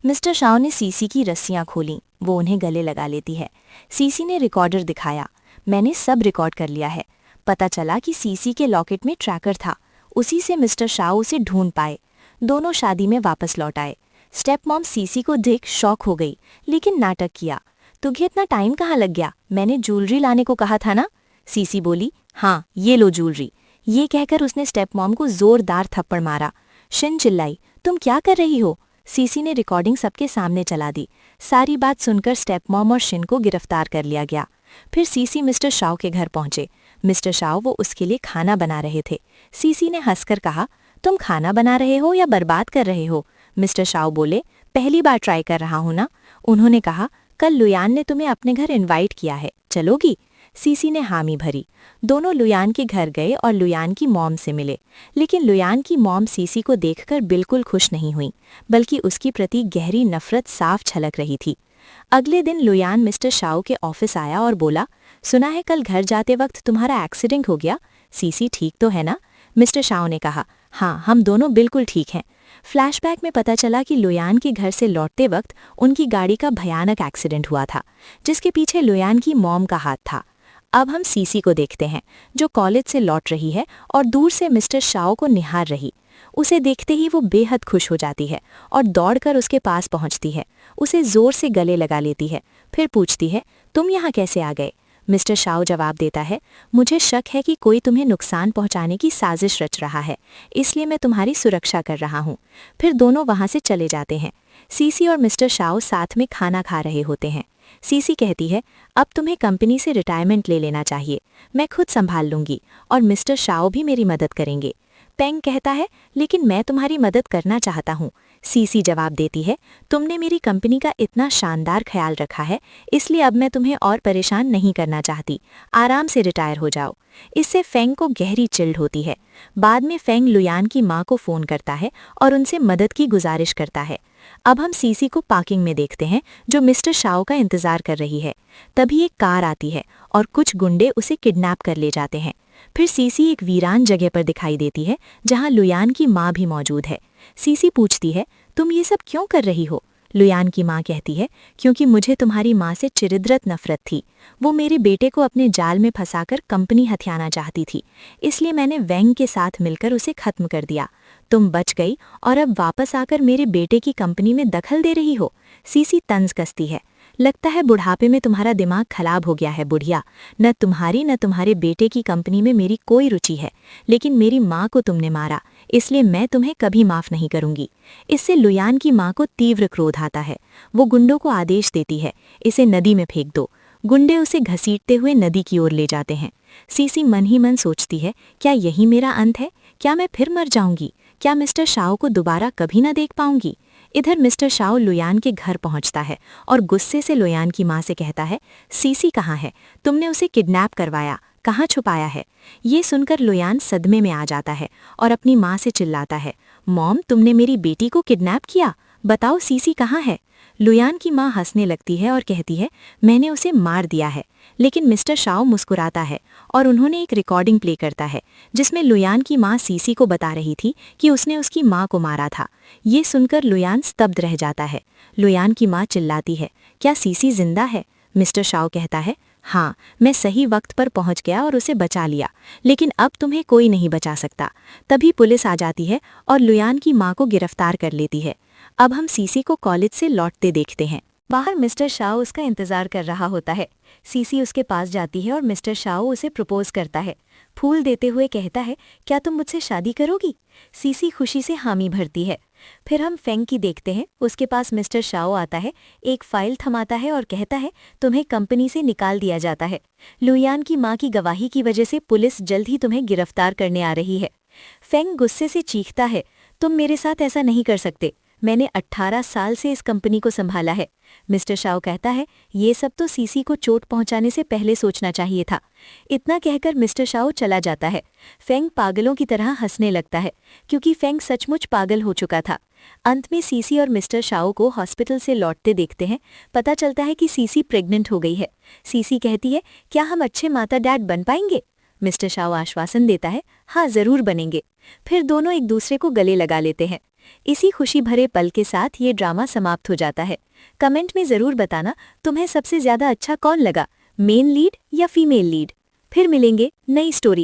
मिस्टर शाओ ने सीसी की रस्सियां खोलीं, वो उन्हें गले लगा लेती है। सीसी ने रिकॉर्डर दिखाया, मैंने सब रिकॉर्ड कर लिया है। पता चला कि सीसी के लॉकेट में ट्रैकर था, उसी से मिस्टर शाओ उसे ढूंढ पाए। दोनों शादी में वापस लौट आए। स्टेपमॉम सीसी को देख शॉक हो गई, लेकिन नाटक किया। तुझे इतना टाइम कहाँ लग गया? मैंने ज्वेलरी लाने को कहा था ना? सीसी बोली, हाँ ये लो ज्वेलरी। ये कहकर उसने स्टेपमॉम को जोरदार थप्पड़ मारा। शिन चिल्लाई, तुम क्या कर रही हो? सीसी ने रिकॉर्डिंग सबके सामने चला दी। सारी बात सुनकर स्टेपमॉम और शिन को गिरफ्तार कर लिया गया। फिर सीसी मिस्टर शाओ के घर पहुंचे। मिस्टर शाओ वो उसके लिए खाना बना रहे थे। सीसी ने हंसकर कहा, तुम खाना बना रहे हो या बर्बाद कर रहे हो? मिस्टर शाओ बोले, पहली बार ट्राई कर रहा हूं ना। उन्होंने कहा, कल लुयान ने तुम्हें अपने घर इनवाइट किया है, चलोगी? सीसी ने हामी भरी। दोनों लुयान के घर गए और लुयान की मॉम से मिले, लेकिन लुयान की मॉम सीसी को देखकर बिल्कुल खुश नहीं हुई, बल्कि उसकी प्रति गहरी नफरत साफ छलक रही थी। अगले दिन लुयान मिस्टर शाओ के ऑफिस आया और बोला, सुना है कल घर जाते वक्त तुम्हारा एक्सीडेंट हो गया। सीसी ठीक तो है ना? मिस्टर शाओ ने कहा, हाँ हम दोनों बिल्कुल ठीक हैं। फ्लैशबैक में पता चला कि लुयान के घर से लौटते वक्त उनकी गाड़ी का भयानक एक्सीडेंट हुआ था, जिसके पीछे लुयान की मॉम का हाथ था। अब हम सीसी को देखते हैं, जो कॉलेज से लौट रही है और दूर से मिस्टर शाओ को निहार रही। उसे देखते ही वो बेहद खुश हो जाती है और दौड़कर उसके पास पहुंचती है। उसे जोर से गले लगा लेती है, फिर पूछती है, तुम यहाँ कैसे आ गए? मिस्टर शाओ जवाब देता है, मुझे शक है कि कोई तुम्हें नुकसान पहुंचाने की साजिश रच रहा है, इसलिए मैं तुम्हारी सुरक्षा कर रहा हूँ। फिर दोनों वहां से चले जाते हैं। सीसी और मिस्टर शाओ साथ में खाना खा रहे होते हैं। सीसी कहती है, अब तुम्हें कंपनी से रिटायरमेंट ले लेना चाहिए, मैं खुद संभाल लूंगी और मिस्टर शाओ भी मेरी मदद करेंगे। पेंग कहता है, लेकिन मैं तुम्हारी मदद करना चाहता हूँ। सीसी जवाब देती है, तुमने मेरी कंपनी का इतना शानदार ख्याल रखा है, इसलिए अब मैं तुम्हें और परेशान नहीं करना चाहती, आराम से रिटायर हो जाओ। इससे फेंग को गहरी चिढ़ होती है। बाद में फेंग लुयान की माँ को फ़ोन करता है और उनसे मदद की गुजारिश करता है। अब हम सीसी को पार्किंग में देखते हैं, जो मिस्टर शाओ का इंतजार कर रही है। तभी एक कार आती है और कुछ गुंडे उसे किडनैप कर ले जाते हैं। फिर सीसी एक वीरान जगह पर दिखाई देती है, जहां लुयान की माँ भी मौजूद है। सीसी पूछती है, तुम ये सब क्यों कर रही हो? लुयान की माँ कहती है, क्योंकि मुझे तुम्हारी माँ से चिरदृत नफरत थी। वो मेरे बेटे को अपने जाल में फंसाकर कंपनी हथियाना चाहती थी, इसलिए मैंने वेंग के साथ मिलकर उसे खत्म कर दिया। तुम बच गई और अब वापस आकर मेरे बेटे की कंपनी में दखल दे रही हो। सीसी तंज कसती है, लगता है बुढ़ापे में तुम्हारा दिमाग खराब हो गया है बुढ़िया। न तुम्हारी न तुम्हारे बेटे की कंपनी में मेरी कोई रुचि है, लेकिन मेरी माँ को तुमने मारा, इसलिए मैं तुम्हें कभी माफ नहीं करूंगी। इससे लुयान की माँ को तीव्र क्रोध आता है। वो गुंडों को आदेश देती है, इसे नदी में फेंक दो। गुंडे उसे घसीटते हुए नदी की ओर ले जाते हैं। सीसी मन ही मन सोचती है, क्या यही मेरा अंत है? क्या मैं फिर मर जाऊंगी? क्या मिस्टर शाओ को दोबारा कभी न देख पाऊंगी? इधर मिस्टर शाओ लुयान के घर पहुंचता है और गुस्से से लुयान की माँ से कहता है, सीसी कहाँ है? तुमने उसे किडनैप करवाया, कहाँ छुपाया है? ये सुनकर लुयान सदमे में आ जाता है और अपनी माँ से चिल्लाता है, मॉम, तुमने मेरी बेटी को किडनैप किया? बताओ सीसी कहाँ है? लुयान की माँ हंसने लगती है और कहती है, मैंने उसे मार दिया है। लेकिन मिस्टर शाओ मुस्कुराता है और उन्होंने एक रिकॉर्डिंग प्ले करता है, जिसमें लुयान की माँ सीसी को बता रही थी कि उसने उसकी माँ को मारा था। ये सुनकर लुयान स्तब्ध रह जाता है। लुयान की माँ चिल्लाती है, क्या सीसी जिंदा है? मिस्टर शाओ कहता है, हाँ, मैं सही वक्त पर पहुंच गया और उसे बचा लिया, लेकिन अब तुम्हें कोई नहीं बचा सकता। तभी पुलिस आ जाती है और लुयान की माँ को गिरफ्तार कर लेती है। अब हम सीसी को कॉलेज से लौटते देखते हैं। बाहर मिस्टर शाओ उसका इंतजार कर रहा होता है। सीसी उसके पास जाती है और मिस्टर शाओ उसे प्रपोज करता है। फूल देते हुए कहता है, क्या तुम मुझसे शादी करोगी? सीसी खुशी से हामी भरती है। फिर हम फेंग की देखते हैं। उसके पास मिस्टर शाओ आता है, एक फाइल थमाता है और कहता है, तुम्हें कंपनी से निकाल दिया जाता है। लुयान की माँ की गवाही की वजह से पुलिस जल्द ही तुम्हें गिरफ्तार करने आ रही है। फेंग गुस्से से चीखता है, तुम मेरे साथ ऐसा नहीं कर सकते, मैंने 18 साल से इस कंपनी को संभाला है। मिस्टर शाओ कहता है, ये सब तो सीसी को चोट पहुंचाने से पहले सोचना चाहिए था। इतना कहकर मिस्टर शाओ चला जाता है। फेंग पागलों की तरह हंसने लगता है, क्योंकि फेंग सचमुच पागल हो चुका था। अंत में सीसी और मिस्टर शाओ को हॉस्पिटल से लौटते देखते हैं। पता चलता है कि सीसी प्रेग्नेंट हो गई है। सीसी कहती है, क्या हम अच्छे माता डैड बन पाएंगे? मिस्टर शाओ आश्वासन देता है, हाँ जरूर बनेंगे। फिर दोनों एक दूसरे को गले लगा लेते हैं। इसी खुशी भरे पल के साथ ये ड्रामा समाप्त हो जाता है। कमेंट में जरूर बताना तुम्हें सबसे ज्यादा अच्छा कौन लगा, मेन लीड या फीमेल लीड। फिर मिलेंगे नई स्टोरी।